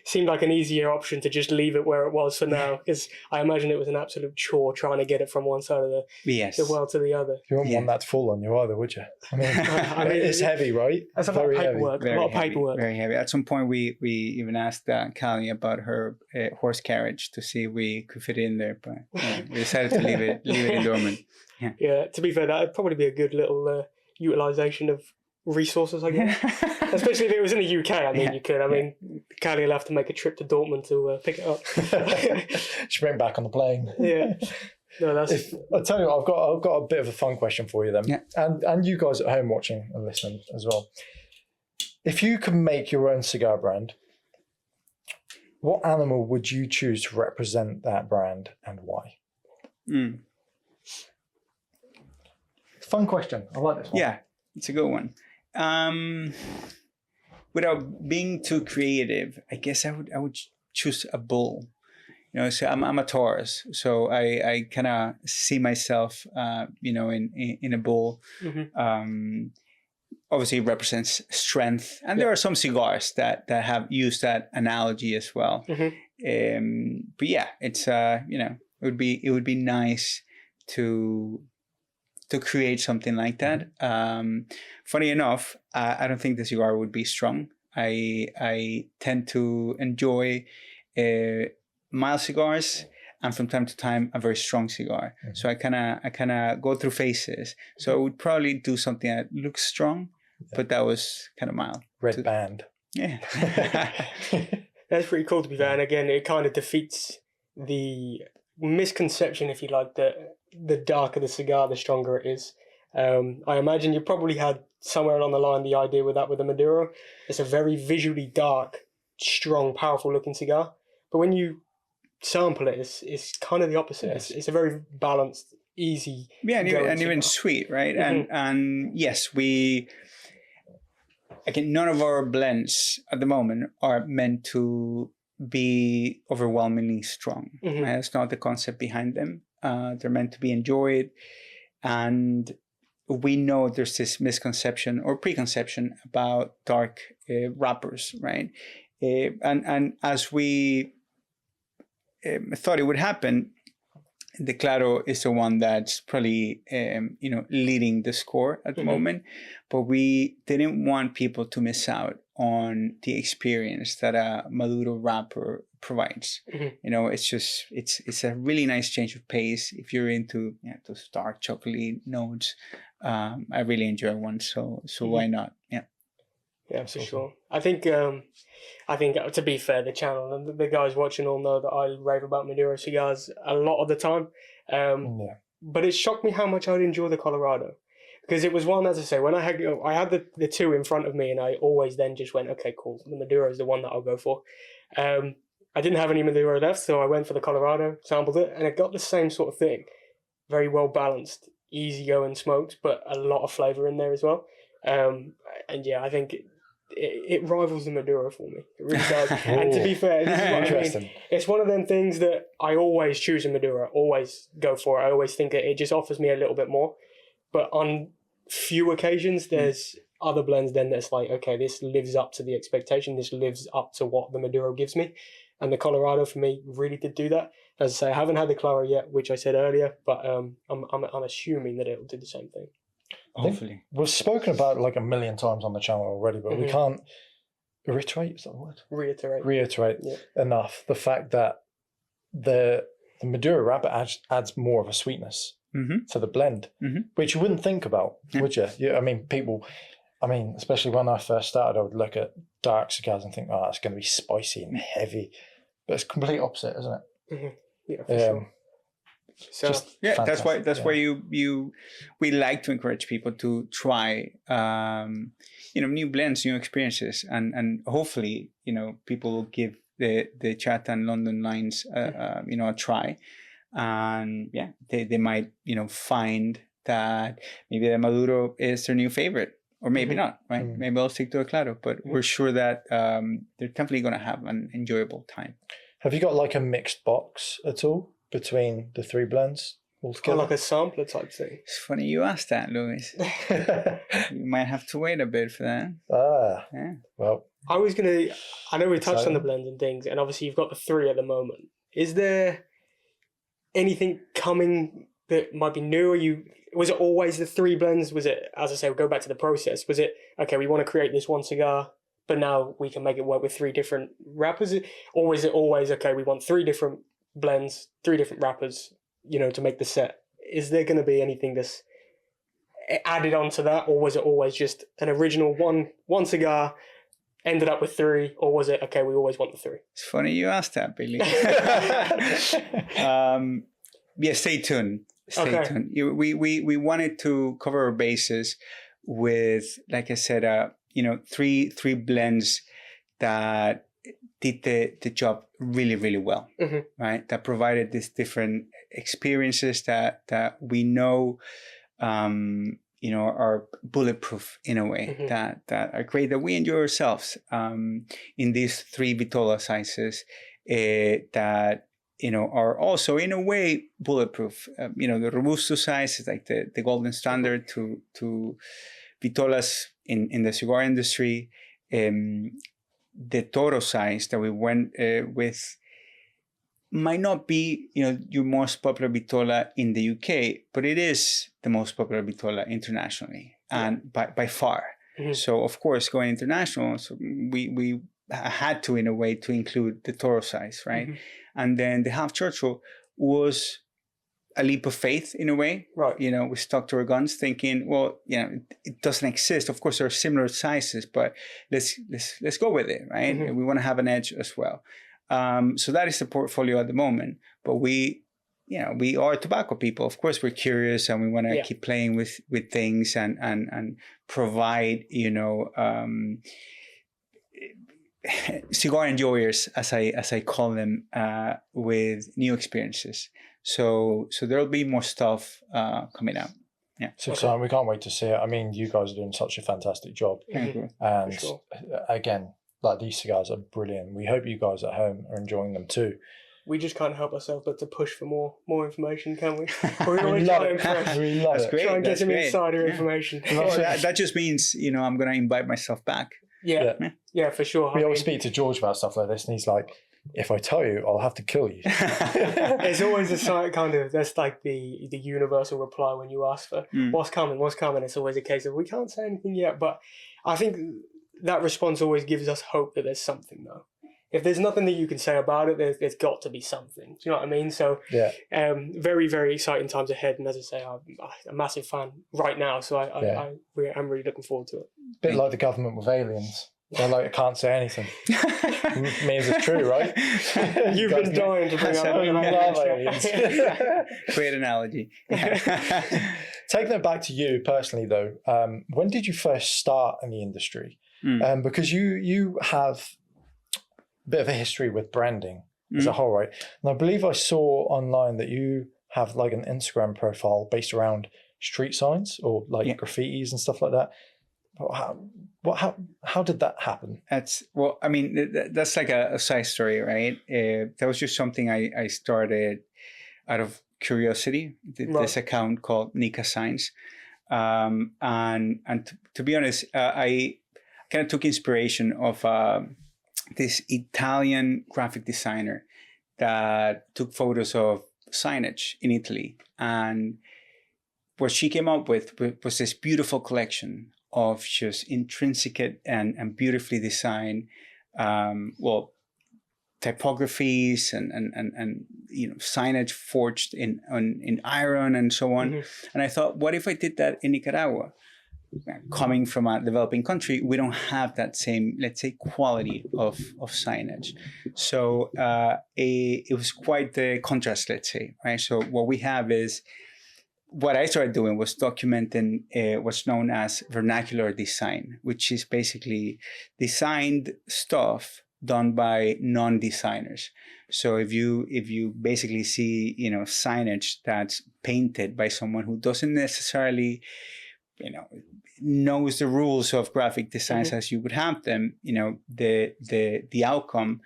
seemed like an easier option to just leave it where it was for now, because I imagine it was an absolute chore trying to get it from one side of the world to the other. You wouldn't want that to fall on you either, would you? I mean, it's heavy, right? That's a lot of paperwork. Very a lot of heavy, paperwork. Very heavy. At some point, we even asked Callie about her horse carriage to see if we could fit it in there, but we decided to leave it in Dortmund. Yeah. To be fair, that would probably be a good little utilization of resources, I guess. Especially if it was in the UK. I mean, you could. I mean, Callie will have to make a trip to Dortmund to pick it up. She went back on the plane. Yeah. No, that's. I'll tell you, I've got a bit of a fun question for you then, yeah. and you guys at home watching and listening as well. If you could make your own cigar brand, what animal would you choose to represent that brand and why? Fun question. I like this one. Yeah, it's a good one. Without being too creative, I guess I would choose a bull. So I'm a Taurus, so I kind of see myself, in a bull. Obviously, it represents strength, and there are some cigars that have used that analogy as well. But yeah, it's it would be nice to create something like that. Funny enough, I don't think the cigar would be strong. I tend to enjoy mild cigars, and from time to time a very strong cigar. So I kind of go through phases. So I would probably do something that looks strong, but that was kind of mild. Red band. Yeah. That's pretty cool, to be fair. And again, it kind of defeats the misconception, if you like, that the darker the cigar, the stronger it is. I imagine you probably had somewhere along the line the idea with the Maduro. It's a very visually dark, strong, powerful looking cigar. But when you sample it, it's kind of the opposite. Yes. It's a very balanced, easy. Yeah, and even sweet, right? And yes, none of our blends at the moment are meant to be overwhelmingly strong. Right? That's not the concept behind them. They're meant to be enjoyed, and we know there's this misconception or preconception about dark wrappers, right? And as we thought it would happen, the Claro is the one that's probably leading the score at the moment, but we didn't want people to miss out on the experience that a Maduro wrapper provides. It's a really nice change of pace if you're into those dark chocolatey notes. I really enjoy one, so why not? Yeah, for sure. I think to be fair, the channel and the guys watching all know that I rave about Maduro cigars a lot of the time. But it shocked me how much I'd enjoy the Colorado, because it was one, as I say, when I had the two in front of me, and I always then just went, okay, cool, the Maduro is the one that I'll go for. I didn't have any Maduro left, so I went for the Colorado, sampled it, and it got the same sort of thing. Very well balanced, easy going smoked, but a lot of flavour in there as well. And yeah, I think it rivals the Maduro for me. It really does. And to be fair, this is what I mean. It's one of them things that I always choose a Maduro, always go for it. I always think that it just offers me a little bit more. But on few occasions, there's other blends then that's like, okay, this lives up to the expectation. This lives up to what the Maduro gives me. And the Colorado for me really did do that. As I say, I haven't had the Clara yet, which I said earlier, but I'm assuming that it'll do the same thing. Hopefully. We've spoken about it like a million times on the channel already, but we can't reiterate, is that the word? Reiterate enough the fact that the Maduro wrapper adds more of a sweetness to the blend, which you wouldn't think about, would you? Yeah, I mean, especially when I first started, I would look at dark cigars and think, oh, it's going to be spicy and heavy. But it's complete opposite, isn't it? Mm-hmm. Yeah, for sure. So that's why we like to encourage people to try new blends, new experiences, and hopefully people will give the Charatan London lines a try, and they might find that maybe the Maduro is their new favorite, or maybe not, right? Maybe they'll stick to a Claro, but we're sure that they're definitely going to have an enjoyable time. Have you got like a mixed box at all between the three blends altogether? Or like a sampler type thing? It's funny you asked that, Louis. You might have to wait a bit for that. Well. I know we touched on the blends and things, and obviously you've got the three at the moment. Is there anything coming that might be new? Was it always the three blends? Was it, as I say, we'll go back to the process. Was it, okay, we want to create this one cigar, but now we can make it work with three different wrappers? Or is it always, okay, we want three different blends, three different wrappers, to make the set? Is there going to be anything that's added onto that? Or was it always just an original one cigar, ended up with three? Or was it, okay, we always want the three? It's funny you asked that, Billy. Stay tuned. Stay tuned. We wanted to cover our bases with, like I said, three blends that did the job really, really well, right? That provided these different experiences that we know, are bulletproof in a way, that are great, that we enjoy ourselves in these three Vitola sizes that are also in a way bulletproof. The Robusto size is like the golden standard to Vitolas in the cigar industry. The Toro size that we went with might not be your most popular Vitola in the UK, but it is the most popular Vitola internationally, and by far. So of course, going international, so we had to, in a way, to include the Toro size, right? And then the Half Churchill was a leap of faith in a way, right? We stuck to our guns, thinking, well, it doesn't exist. Of course, there are similar sizes, but let's go with it, right? And we want to have an edge as well. So that is the portfolio at the moment. But we are tobacco people. Of course, we're curious and we want to keep playing with things and provide, cigar enjoyers, as I call them, with new experiences. So there'll be more stuff coming out. Yeah. So exciting. We can't wait to see it. I mean, you guys are doing such a fantastic job. And again, like, these cigars are brilliant. We hope you guys at home are enjoying them too. We just can't help ourselves but to push for more information, can we? We love it. We love it. Try and get some insider information. Well, that just means, I'm going to invite myself back. Yeah, for sure. We always speak to George about stuff like this, and he's like, if I tell you, I'll have to kill you. It's always a side kind of, that's like the universal reply when you ask for what's coming. It's always a case of, we can't say anything yet. But I think that response always gives us hope that there's something, though. If there's nothing that you can say about it, there's got to be something. Do you know what I mean? So, very, very exciting times ahead. And as I say, I'm a massive fan right now. So I'm really looking forward to it. Bit like the government with aliens. They're like, I can't say anything. Means it's true, right? You've been dying to bring up aliens. Great analogy. Taking it back to you personally, though, when did you first start in the industry? Because you have a bit of a history with branding as a whole, right? And I believe I saw online that you have like an Instagram profile based around street signs or like graffitis and stuff like that. How did that happen? That's that's like a side story, right? That was just something I started out of curiosity. This account called Nika Signs, and to be honest, I kind of took inspiration of this Italian graphic designer that took photos of signage in Italy, and what she came up with was this beautiful collection of just intrinsic and beautifully designed, typographies and signage forged in iron and so on. Mm-hmm. And I thought, what if I did that in Nicaragua? Coming from a developing country, we don't have that same, let's say, quality of signage. So it was quite the contrast, let's say, right? So what we have is, what I started doing was documenting what's known as vernacular design, which is basically designed stuff done by non-designers. So if you basically see signage that's painted by someone who doesn't necessarily knows the rules of graphic designs mm-hmm. as you would have them, the outcome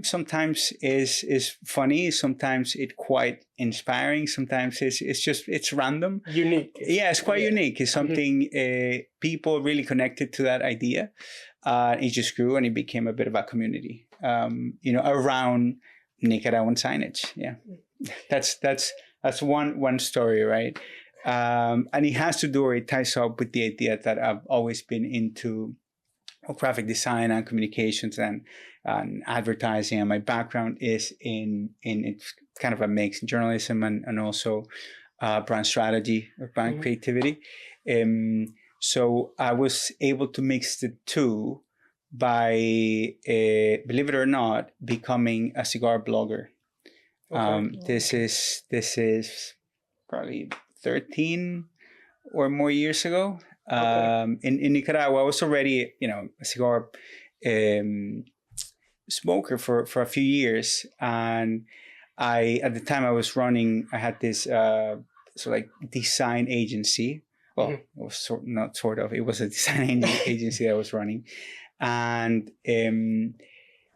sometimes is funny, sometimes it's quite inspiring, sometimes it's random, unique. Yeah, it's quite unique. It's something people really connected to that idea. It just grew and it became a bit of a community, around Nicaraguan signage. Yeah, that's one story, right? And it has to do, or it ties up with the idea that I've always been into graphic design and communications and advertising, and my background is in it's kind of a mix, journalism and also brand strategy or brand mm-hmm. creativity. So I was able to mix the two by, believe it or not, becoming a cigar blogger. Okay. This is probably 13 or more years ago. Okay. In Nicaragua, I was already, a cigar smoker for a few years, and at the time I had this design agency. Well, mm-hmm. it was it was a design agency that I was running, and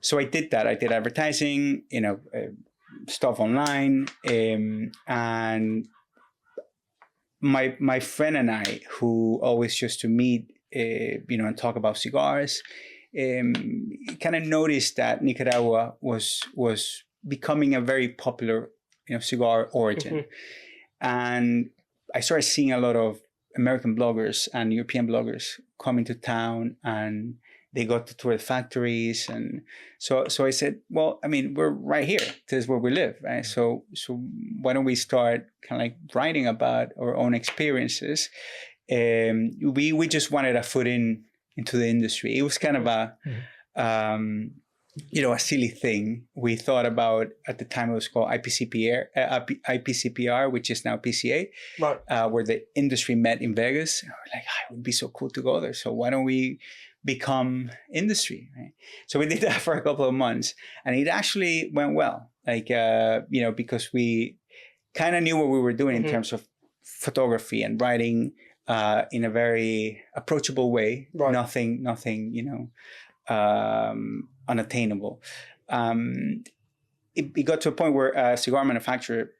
so I did that. I did advertising, stuff online, and my friend and I, who always used to meet, and talk about cigars, kind of noticed that Nicaragua was becoming a very popular, cigar origin, mm-hmm. and I started seeing a lot of American bloggers and European bloggers coming to town, and they got to tour the factories, and so I said, well, we're right here. This is where we live, right? So why don't we start kind of like writing about our own experiences? We just wanted a foot into the industry. It was kind of a a silly thing. We thought about, at the time it was called IPCPR, which is now PCA, right. Where the industry met in Vegas. And we're like, it would be so cool to go there. So why don't we become industry, right? So we did that for a couple of months, and it actually went well. Because we kind of knew what we were doing mm-hmm. in terms of photography and writing in a very approachable way. Right. Nothing, unattainable. It got to a point where a cigar manufacturer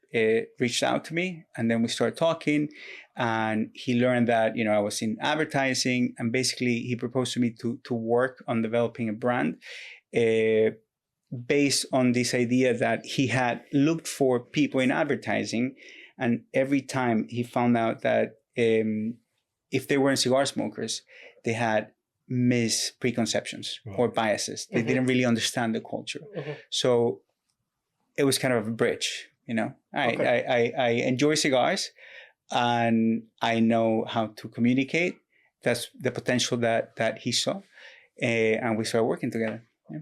reached out to me, and then we started talking, and he learned that I was in advertising, and basically he proposed to me to work on developing a brand based on this idea that he had looked for people in advertising, and every time he found out that if they weren't cigar smokers, they had preconceptions right. or biases. They mm-hmm. didn't really understand the culture. Mm-hmm. So it was kind of a bridge, Okay. I enjoy cigars, and I know how to communicate. That's the potential that he saw, and we started working together. Yeah.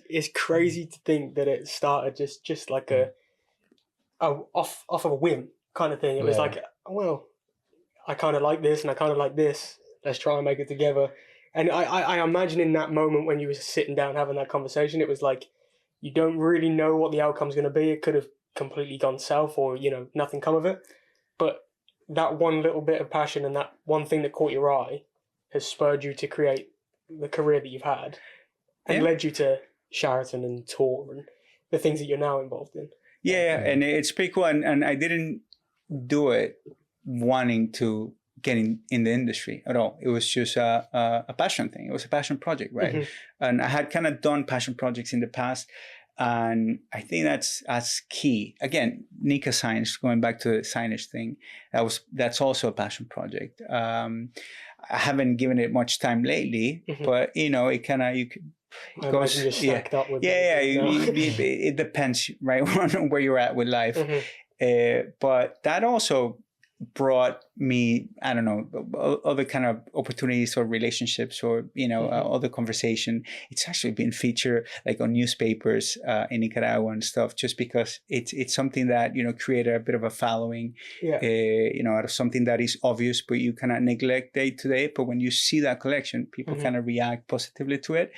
It's crazy to think that it started just like a off of a whim kind of thing. It was like, well, I kind of like this and I kind of like this. Let's try and make it together. And I imagine in that moment when you were sitting down having that conversation, it was like, you don't really know what the outcome's going to be. It could have completely gone south, or, nothing come of it. But that one little bit of passion and that one thing that caught your eye has spurred you to create the career that you've had and led you to Charatan and tour and the things that you're now involved in. Yeah, and it's pretty cool. And I didn't do it wanting to get in the industry at all. It was just a passion thing. It was a passion project, right? Mm-hmm. And I had kind of done passion projects in the past. And I think that's key. Again, Nika Science, going back to the signage thing, that's also a passion project. I haven't given it much time lately, but it kind of I imagine you're stacked up with it depends, right, on where you're at with life. But that also brought me, I don't know, other kind of opportunities or relationships or, other conversation. It's actually been featured like on newspapers in Nicaragua and stuff, just because it's something that, created a bit of a following, out of something that is obvious, but you kind of neglect day to day. But when you see that collection, people kind of react positively to it.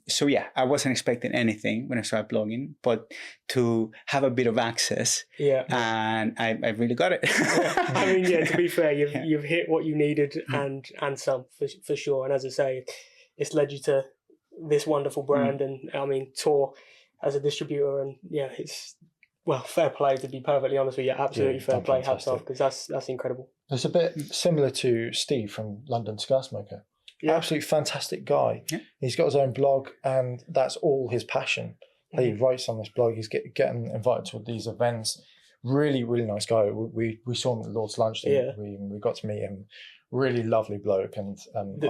So yeah, I wasn't expecting anything when I started blogging, but to have a bit of access, and I really got it. I mean, to be fair, you've hit what you needed and some for sure. And as I say, it's led you to this wonderful brand, and I mean, tour as a distributor, and it's fair play, to be perfectly honest with you. Absolutely fair play. Hats off, because that's incredible. It's a bit similar to Steve from London Cigar Smoker. Absolutely fantastic guy. He's got his own blog, and that's all his passion. He writes on this blog. He's getting invited to these events. Really, really nice guy. We saw him at Lord's Lunch. We got to meet him. Really lovely bloke, and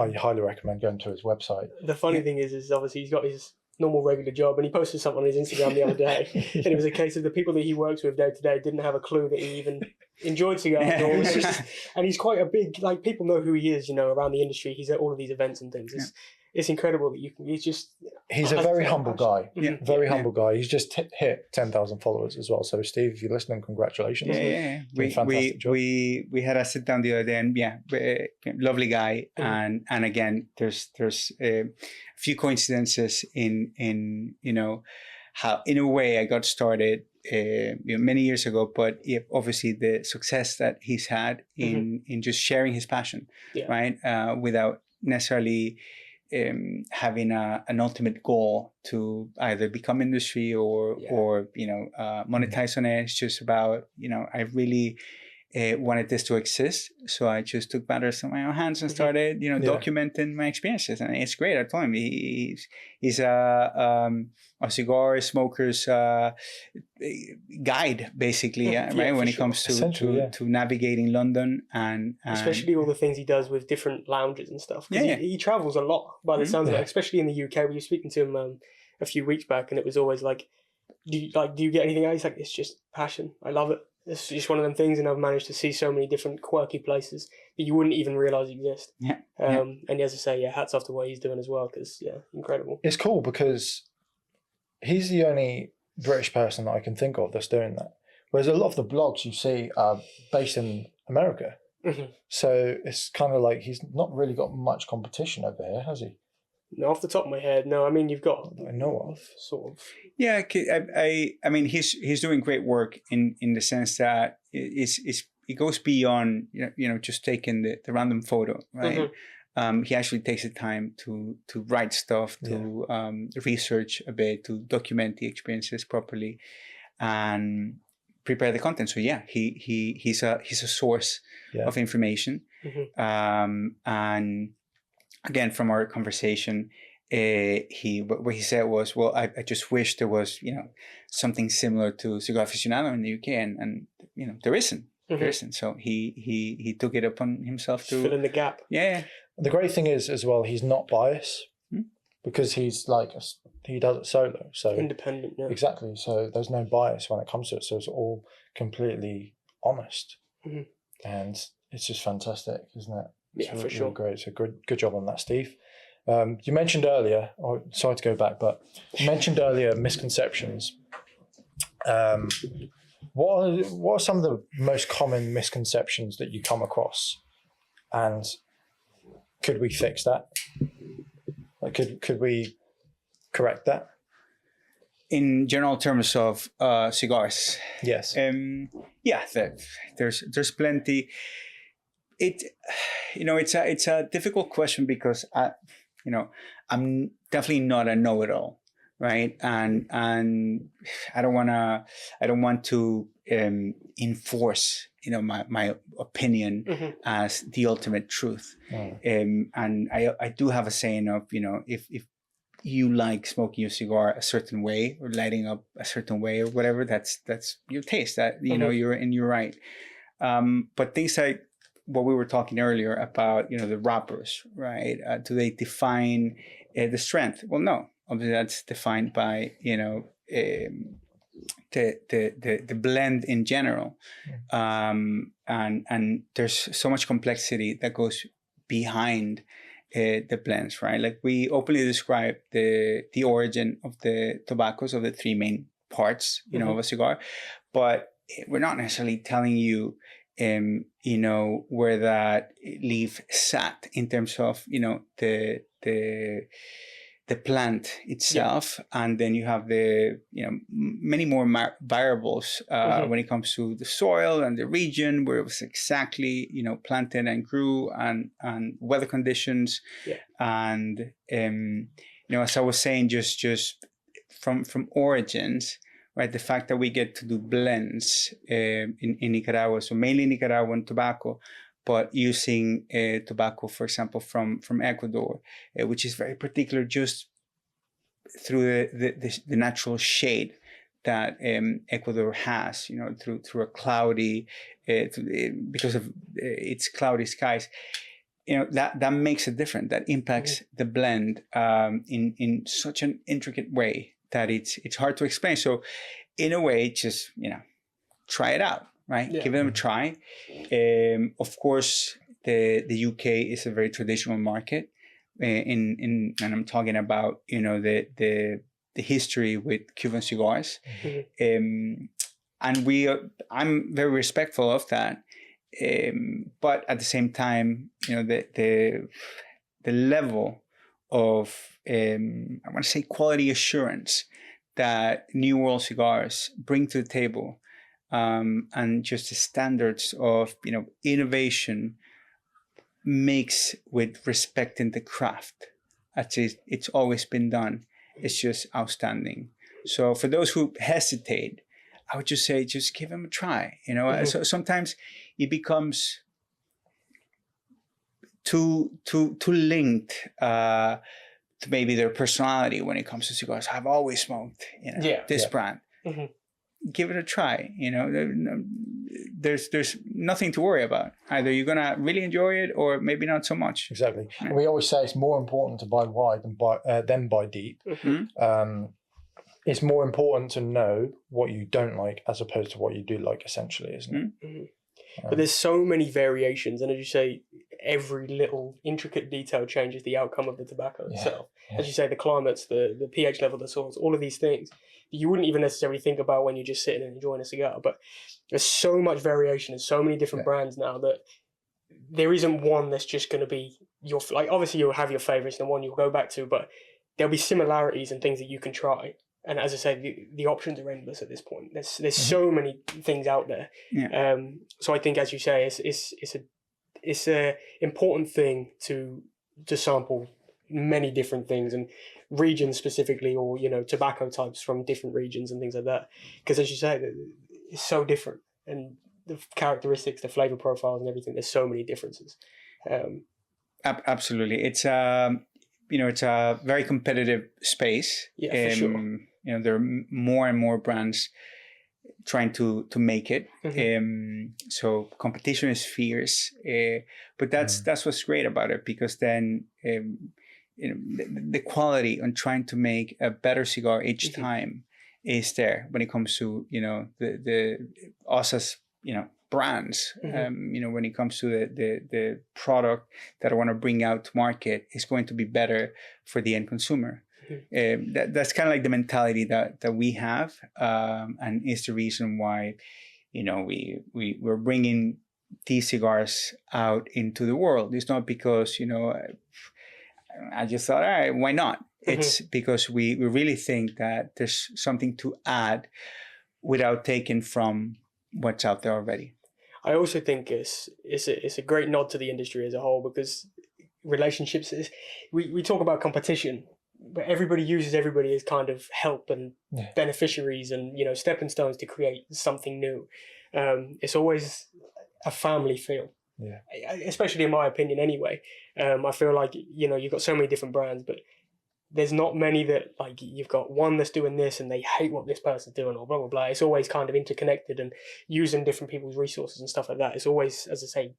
I highly recommend going to his website. The funny thing is obviously he's got his normal regular job, and he posted something on his Instagram the other day, and it was a case of the people that he works with day to day didn't have a clue that he even enjoyed cigars. And he's quite a big, like, people know who he is, around the industry. He's at all of these events and things. It's incredible that he's a very humble guy. Very humble guy. He's just hit 10,000 followers as well. So Steve, if you're listening, congratulations. We had a sit down the other day, and lovely guy. And again, there's a few coincidences in how, in a way, I got started many years ago, but obviously the success that he's had in just sharing his passion, right, without necessarily having an ultimate goal to either become industry or monetize on it. It's just about, I really wanted this to exist, so I just took matters in my own hands and started documenting my experiences, and it's great. I told him he's a cigar smoker's guide, basically, right, when it comes to navigating London, and especially all the things he does with different lounges and stuff. He travels a lot by the sounds of it, especially in the UK. We were speaking to him a few weeks back, and it was always like, do you get anything out? He's like, it's just passion. I love it. It's just one of them things, and I've managed to see so many different quirky places that you wouldn't even realise exist. And as I say, hats off to what he's doing as well, because, incredible. It's cool because he's the only British person that I can think of that's doing that. Whereas a lot of the blogs you see are based in America. So it's kind of like he's not really got much competition over here, has he? No, off the top of my head, no. I mean, you've got I know of sort of. Yeah, I mean, he's doing great work in the sense that it goes beyond just taking the random photo, right? He actually takes the time to write stuff, to research a bit, to document the experiences properly, and prepare the content. So he's a source of information, and again, from our conversation, what he said was, well, I just wish there was, something similar to Cigar Aficionado in the UK, and there isn't. There isn't. So he took it upon himself to fill in the gap. Yeah. The great thing is as well, he's not biased because he's like he does it solo, so independent. Yeah. Exactly. So there's no bias when it comes to it. So it's all completely honest, and it's just fantastic, isn't it? Yeah, for sure. Great. So good job on that, Steve. You mentioned earlier, sorry to go back, but you mentioned earlier misconceptions. What are some of the most common misconceptions that you come across, and could we fix that? Like, could we correct that? in general terms of cigars, Yes. there's plenty. It's a difficult question because I'm definitely not a know-it-all, right? And I don't want to enforce my opinion as the ultimate truth. And I do have a saying of if you like smoking your cigar a certain way or lighting up a certain way or whatever, that's your taste. That you're right. But things like what we were talking earlier about, the wrappers, right? Do they define the strength? Well, no. Obviously, that's defined by the blend in general, and there's so much complexity that goes behind the blends, right? Like we openly describe the origin of the tobaccos, of the three main parts, of a cigar, but we're not necessarily telling you where that leaf sat in terms of the plant itself, and then you have the many more variables when it comes to the soil and the region where it was exactly planted and grew, and weather conditions, and as I was saying, just from origins. Right, the fact that we get to do blends in Nicaragua, so mainly Nicaraguan tobacco, but using tobacco, for example, from Ecuador, which is very particular just through the natural shade that Ecuador has, through a cloudy, because of its cloudy skies. That makes it different. That impacts the blend in such an intricate way that it's hard to explain. So in a way, just try it out, right? Give them a try. Of course, the UK is a very traditional market, and I'm talking about the history with Cuban cigars, and I'm very respectful of that. But at the same time, the level of I want to say quality assurance that New World Cigars bring to the table, and just the standards of innovation makes with respecting the craft, as it's always been done. It's just outstanding. So for those who hesitate, I would just say, just give them a try. So sometimes it becomes too linked to maybe their personality when it comes to cigars. I've always smoked this brand. Give it a try. There's nothing to worry about. Either you're gonna really enjoy it, or maybe not so much. Exactly. We always say it's more important to buy wide than buy deep. It's more important to know what you don't like as opposed to what you do like, essentially, isn't it? But there's so many variations, and as you say, every little intricate detail changes the outcome of the tobacco itself. As you say, the climates, the pH level, the soils, all of these things you wouldn't even necessarily think about when you're just sitting and enjoying a cigar. But there's so much variation and so many different brands now that there isn't one that's just going to be your, like, obviously you'll have your favorites and the one you'll go back to, but there'll be similarities and things that you can try. And as I say, the options are endless at this point. There's so many things out there. So I think, as you say, it's a important thing to sample many different things, and regions specifically, or tobacco types from different regions and things like that. Because as you say, it's so different, and the characteristics, the flavor profiles, and everything. There's so many differences. Absolutely, it's a very competitive space. For sure. There are more and more brands trying to make it. So competition is fierce, but that's what's great about it, because then the quality on trying to make a better cigar each time is there when it comes to the us as brands. When it comes to the product that I want to bring out to market, is going to be better for the end consumer. That's kind of like the mentality that we have, and is the reason why we're bringing these cigars out into the world. It's not because I just thought, all right, why not? It's because we really think that there's something to add without taking from what's out there already. I also think it's a great nod to the industry as a whole, because relationships we talk about competition, but everybody uses everybody as kind of help and beneficiaries and, you know, stepping stones to create something new. It's always a family feel, especially in my opinion anyway. I feel like, you know, you've got so many different brands, but there's not many that, like, you've got one that's doing this and they hate what this person's doing or blah, blah, blah. It's always kind of interconnected and using different people's resources and stuff like that. It's always, as I say,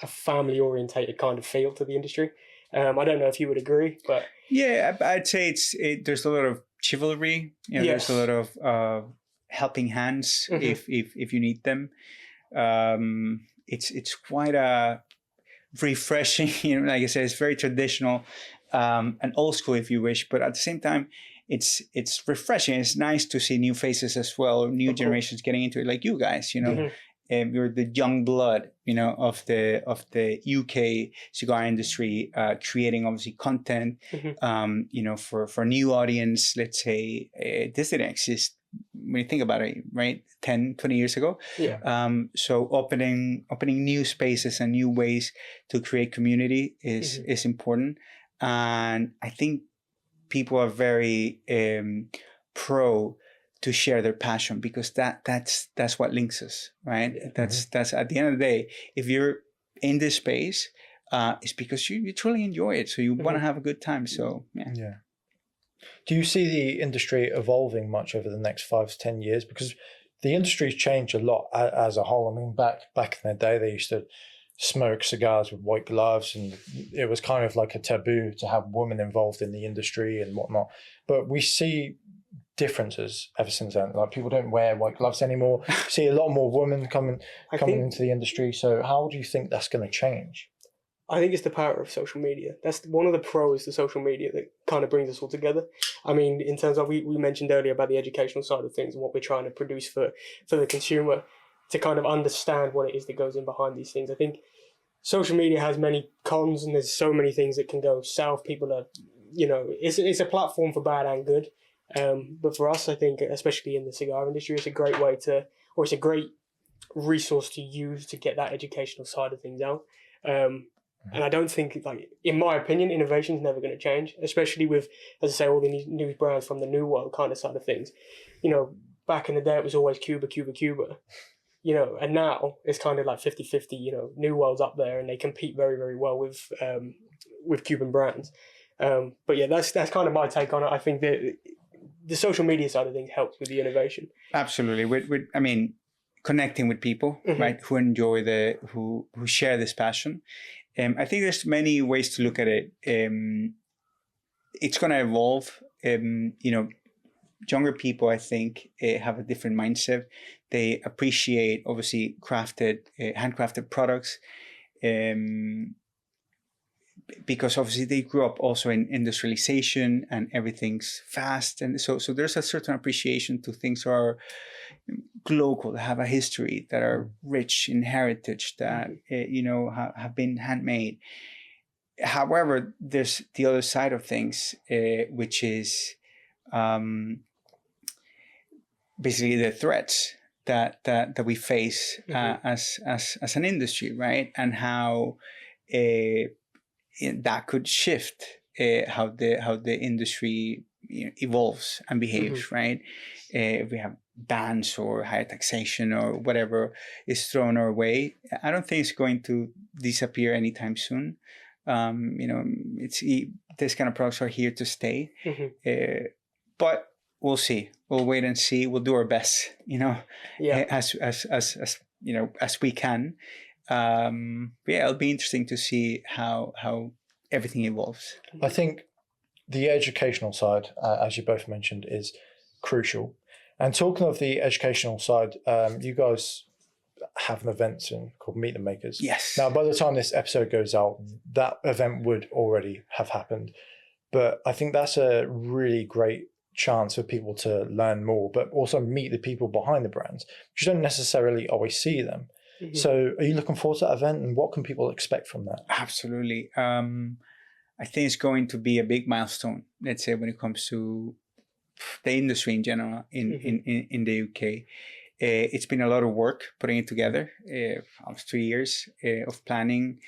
a family orientated kind of feel to the industry. I don't know if you would agree, but yeah, I'd say there's a lot of chivalry. You know, There's a lot of helping hands if you need them. It's quite a refreshing. You know, like I said, it's very traditional and old school, if you wish. But at the same time, it's refreshing. It's nice to see new faces as well, new generations getting into it, like you guys. You know. You're the young blood, you know, of the UK cigar industry, creating obviously content, you know, for new audience. Let's say this didn't exist when you think about it, right? 10, 20 years ago. So opening new spaces and new ways to create community is important, and I think people are very pro to share their passion, because that's what links us, right? That's at the end of the day, if you're in this space, it's because you truly enjoy it, so you want to have a good time. So yeah. Do you see the industry evolving much over the next 5 to 10 years? Because the industry's changed a lot as a whole. I mean, back in the day, they used to smoke cigars with white gloves, and it was kind of like a taboo to have women involved in the industry and whatnot. But we see differences ever since then. Like, people don't wear white gloves anymore. See a lot more women coming into the industry. So how do you think that's going to change? I think it's the power of social media. That's one of the pros to social media that kind of brings us all together. I mean, in terms of, we mentioned earlier about the educational side of things and what we're trying to produce for the consumer to kind of understand what it is that goes in behind these things. I think social media has many cons, and there's so many things that can go south. People are, you know, it's a platform for bad and good. But for us, I think, especially in the cigar industry, it's a great way it's a great resource to use to get that educational side of things out. And I don't think, like, in my opinion, innovation is never going to change, especially with, as I say, all the new brands from the new world kind of side of things. You know, back in the day, it was always Cuba, you know, and now it's kind of like 50-50, you know, new world's up there and they compete very, very well with Cuban brands. But yeah, that's kind of my take on it. I think that the social media side of things helps with the innovation. Absolutely. I mean, connecting with people, right, who enjoy who share this passion. I think there's many ways to look at it. It's going to evolve. You know, younger people, I think, have a different mindset. They appreciate, obviously, handcrafted products. Because obviously they grew up also in industrialization and everything's fast, and so there's a certain appreciation to things that are local, that have a history, that are rich in heritage, that you know, have been handmade. However, there's the other side of things, which is basically the threats that we face as an industry, right, and how that could shift how the industry, you know, evolves and behaves, right? If we have bans or higher taxation or whatever is thrown our way, I don't think it's going to disappear anytime soon. You know, this kind of products are here to stay, but we'll see. We'll wait and see. We'll do our best, you know, as you know, as we can. Yeah, it'll be interesting to see how everything evolves. I think the educational side, as you both mentioned, is crucial. And talking of the educational side, you guys have an event soon called Meet the Makers. Yes. Now, by the time this episode goes out, that event would already have happened. But I think that's a really great chance for people to learn more, but also meet the people behind the brands, because you don't necessarily always see them. So are you looking forward to that event, and what can people expect from that? Absolutely. I think it's going to be a big milestone, let's say, when it comes to the industry in general in the UK. It's been a lot of work putting it together, almost 3 years of planning.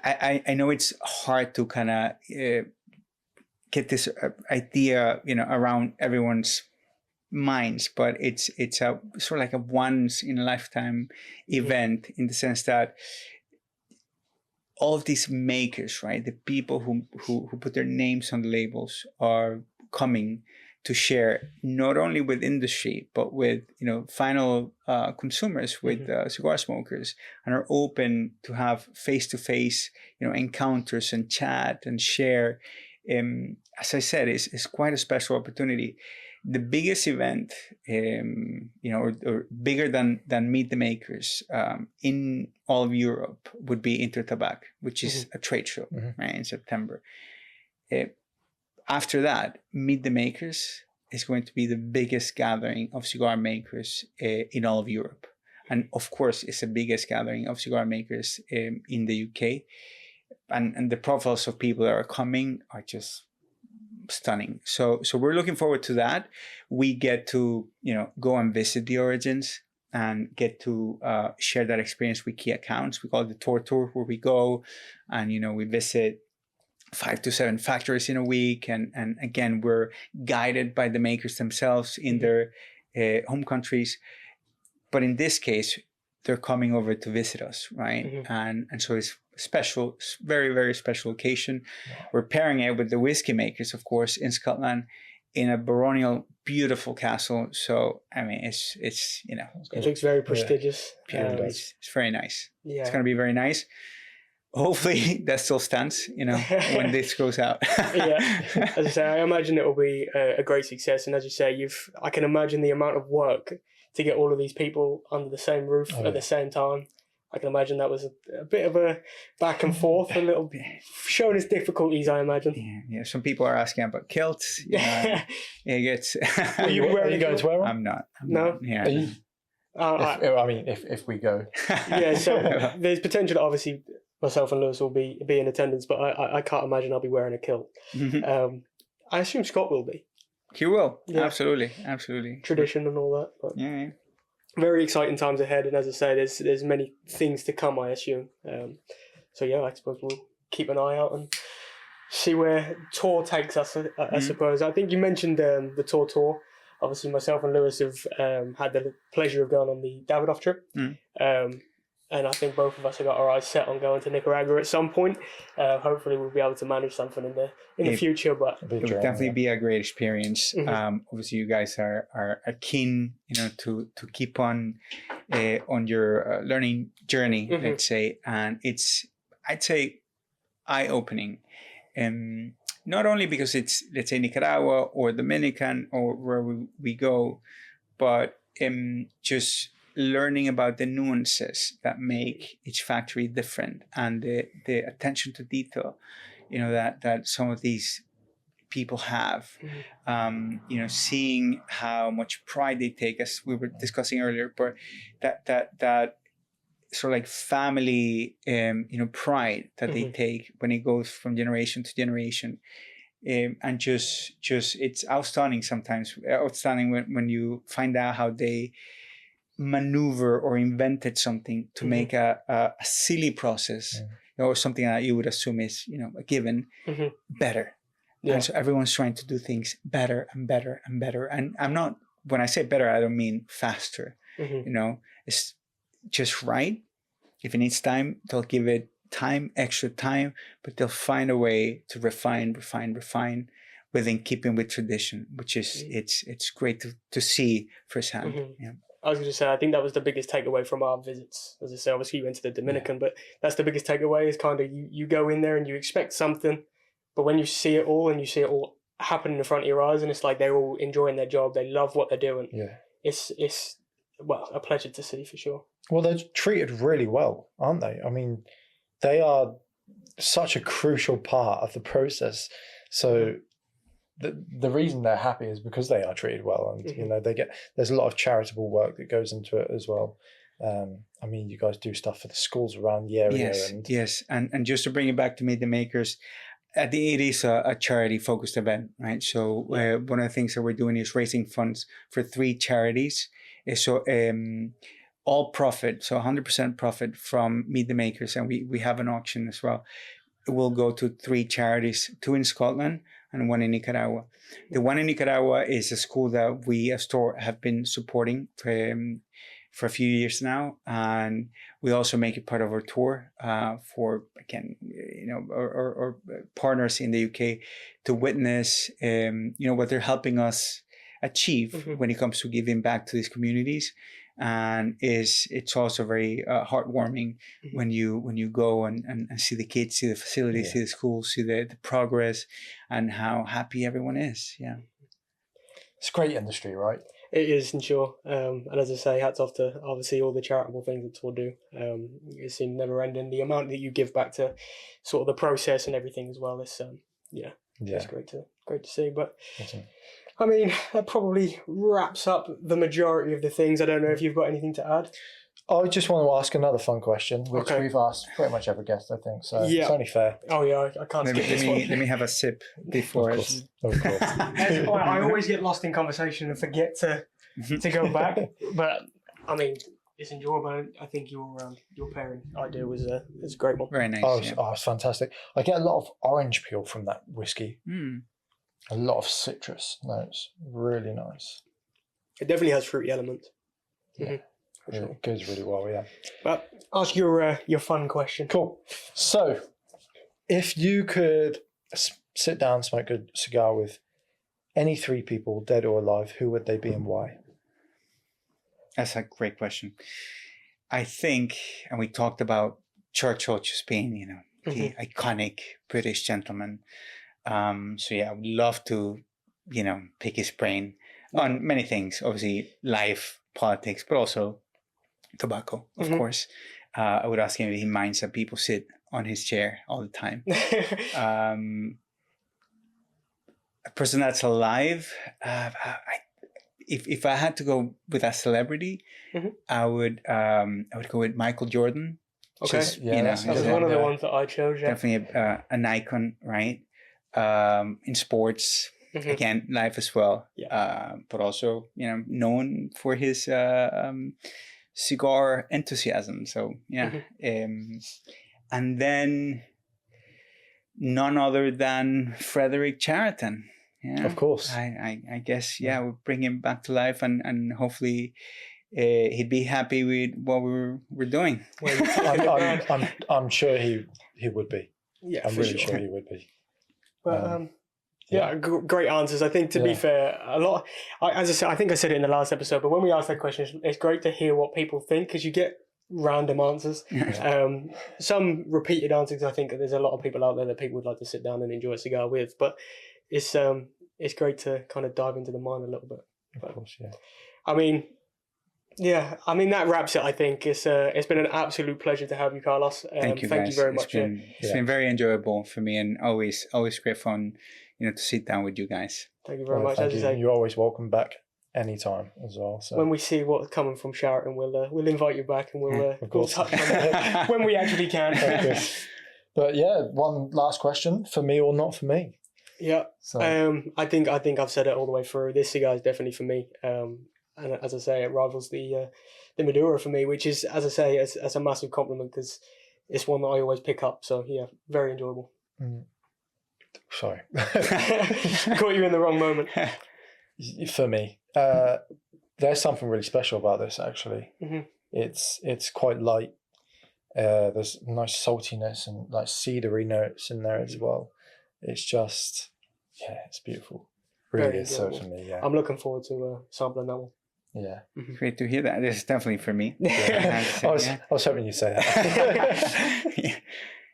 I know it's hard to kind of get this idea, around everyone's minds, but it's a sort of like a once in a lifetime event, in the sense that all of these makers, right, the people who put their names on the labels, are coming to share not only with industry but with final consumers, with cigar smokers, and are open to have face-to-face encounters and chat and share. As I said, it's quite a special opportunity. The biggest event, or bigger than Meet the Makers in all of Europe, would be Intertabac, which is a trade show, right, in September. After that, Meet the Makers is going to be the biggest gathering of cigar makers in all of Europe. And of course, it's the biggest gathering of cigar makers in the UK. And the profiles of people that are coming are just stunning. So we're looking forward to that. We get to, go and visit the origins and get to share that experience with key accounts. We call it the tour, where we go and, we visit 5 to 7 factories in a week. And again, we're guided by the makers themselves in their home countries. But in this case, they're coming over to visit us, right? And so it's special, very, very special occasion. We're pairing it with the whiskey makers, of course, in Scotland, in a baronial, beautiful castle. So, I mean, it's it looks very prestigious. It's very nice. Yeah. It's going to be very nice. Hopefully that still stands, when this goes out. Yeah, as I say, I imagine it will be a great success. And as you say, I can imagine the amount of work to get all of these people under the same roof at the same time. I can imagine that was a bit of a back and forth, a little showing its difficulties, I imagine. Yeah. Some people are asking about kilts. It gets. Are you going to wear one? I'm not. No. Yeah. If we go. Yeah. So there's potential that obviously myself and Lewis will be in attendance, but I can't imagine I'll be wearing a kilt. I assume Scott will be. He will. Yeah. Absolutely. Tradition and all that. But Yeah. Very exciting times ahead, and as I say, there's many things to come, I assume. So yeah, I suppose we'll keep an eye out and see where tour takes us. I suppose. I think you mentioned the tour. Obviously, myself and Lewis have had the pleasure of going on the Davidoff trip. And I think both of us have got our eyes set on going to Nicaragua at some point. Hopefully, we'll be able to manage something in the future. But it would definitely be a great experience. Obviously, you guys are keen, to keep on your learning journey, let's say, and it's, I'd say, eye-opening. Not only because it's, let's say, Nicaragua or Dominican or where we go, but just learning about the nuances that make each factory different, and the attention to detail, that some of these people have, seeing how much pride they take, as we were discussing earlier, but that sort of like family, pride that they take when it goes from generation to generation. And just it's outstanding when you find out how they maneuver or invented something to make a silly process or something that you would assume is a given better. And so everyone's trying to do things better and better and better. And when I say better, I don't mean faster. It's just right. If it needs time, they'll give it time, extra time, but they'll find a way to refine within keeping with tradition, which is it's great to see firsthand. I was going to say, I think that was the biggest takeaway from our visits. As I say, obviously you went to the Dominican, but that's the biggest takeaway, is kind of you go in there and you expect something, but when you see it all and you see it all happening in front of your eyes, and it's like they're all enjoying their job, they love what they're doing. Yeah. It's a pleasure to see, for sure. Well, they're treated really well, aren't they? I mean, they are such a crucial part of the process. So the reason they're happy is because they are treated well, and there's a lot of charitable work that goes into it as well. I mean, you guys do stuff for the schools around the area. Yes. And just to bring it back to Meet the Makers, at the it is a charity-focused event, right? So one of the things that we're doing is raising funds for 3 charities. So all profit, so 100% profit from Meet the Makers, and we have an auction as well. It will go to 3 charities, 2 in Scotland and 1 in Nicaragua. The one in Nicaragua is a school that we as Store have been supporting for a few years now, and we also make it part of our tour for, again, our partners in the UK to witness, what they're helping us achieve when it comes to giving back to these communities. And it's also very heartwarming when you go and see the kids, see the facilities, see the schools, see the progress, and how happy everyone is. Yeah, it's a great industry, right? It is, and sure. And as I say, hats off to obviously all the charitable things that Tour do. It seems never ending. The amount that you give back to sort of the process and everything as well. It's it's great to see. But awesome. I mean, that probably wraps up the majority of the things. I don't know if you've got anything to add. I just want to ask another fun question, which we've asked pretty much every guest, I think. So it's only fair. Oh yeah, I can't skip this one. Let me have a sip before. Of course. I always get lost in conversation and forget to go back. But I mean, it's enjoyable. I think your pairing idea was a great one. Very nice. It's fantastic. I get a lot of orange peel from that whiskey. A lot of citrus notes. Really nice. It definitely has fruity elements. Yeah. It goes really well, yeah. But ask your fun question. Cool. So, if you could sit down and smoke a cigar with any 3 people, dead or alive, who would they be and why? That's a great question. I think, and we talked about Churchill just being, the iconic British gentleman. So yeah, I would love to, pick his brain on many things. Obviously, life, politics, but also tobacco, of course. I would ask him if he minds that people sit on his chair all the time. A person that's alive, if I had to go with a celebrity, I would go with Michael Jordan. Okay, Just, that's one of the ones that I chose. Yeah. Definitely an icon, right? In sports, again, life as well. Yeah. But also, known for his cigar enthusiasm. So yeah, and then none other than Frederick Charatan. Yeah, of course. I guess we'll bring him back to life, and hopefully he'd be happy with what we're doing. I'm sure he would be. Yeah, I'm really sure he would be. But great answers. I think to be fair, a lot. As I said, I think I said it in the last episode. But when we ask that question, it's great to hear what people think because you get random answers. Some repeated answers. I think there's a lot of people out there that people would like to sit down and enjoy a cigar with. But it's great to kind of dive into the mind a little bit. Of course, yeah. I mean, that wraps it. I think it's been an absolute pleasure to have you, Carlos. Thank you very much. It's been very enjoyable for me, and always great fun, to sit down with you guys. Thank you very much. As you say, you're always welcome back anytime as well. So when we see what's coming from Charatan, we'll invite you back, and we'll touch on it when we actually can. But yeah, one last question: for me or not for me? Yeah. So. I think I've said it all the way through. This cigar is definitely for me. And as I say, it rivals the Maduro for me, which is, as I say, it's a massive compliment because it's one that I always pick up. So yeah, very enjoyable. Sorry, caught you in the wrong moment. For me, there's something really special about this. Actually, it's quite light. There's nice saltiness and like cedary notes in there as well. It's just, it's beautiful. Really is so for me. Yeah, I'm looking forward to sampling that one. Yeah, great to hear that. This is definitely for me. I was hoping you'd say that.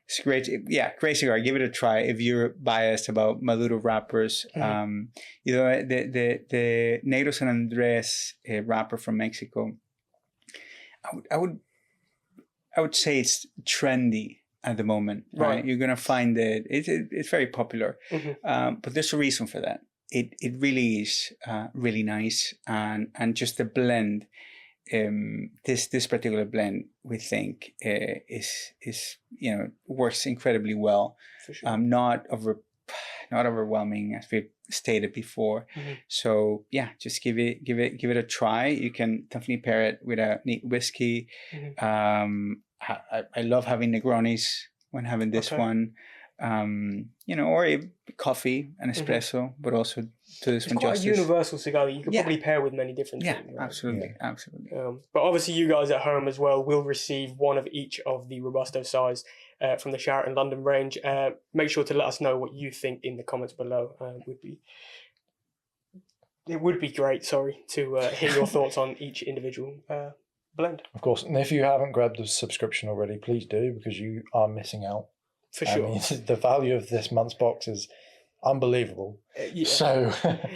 It's great. Yeah, great cigar. Give it a try if you're biased about Maduro wrappers. The Negro San Andres wrapper from Mexico. I would say it's trendy at the moment. Right, you're gonna find that it's very popular, but there's a reason for that. It really is really nice, and just the blend this particular blend we think is works incredibly well. For sure. Not overwhelming as we stated before. Mm-hmm. So yeah, just give it a try. You can definitely pair it with a neat whiskey. Mm-hmm. I love having Negronis when having this one. Or a coffee, an espresso, but also to this it's one quite justice. a universal cigar that you could probably pair with many different things. Right? Absolutely. But obviously you guys at home as well will receive one of each of the Robusto size from the Charatan London range. Make sure to let us know what you think in the comments below. It would be great, to hear your thoughts on each individual blend. Of course, and if you haven't grabbed the subscription already, please do, because you are missing out. For sure. I mean, the value of this month's box is unbelievable. Yeah. So,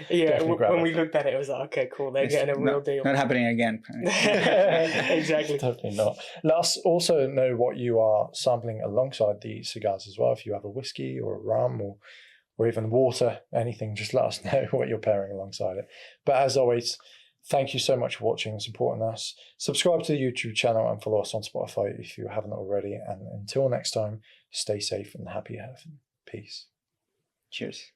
when we looked at it, it was like, okay, cool, they're getting a real deal. Not happening again. Exactly. Definitely not. Let us also know what you are sampling alongside the cigars as well. If you have a whiskey or a rum or even water, anything, just let us know what you're pairing alongside it. But as always, thank you so much for watching and supporting us. Subscribe to the YouTube channel and follow us on Spotify if you haven't already. And until next time, stay safe and happy having. Peace. Cheers.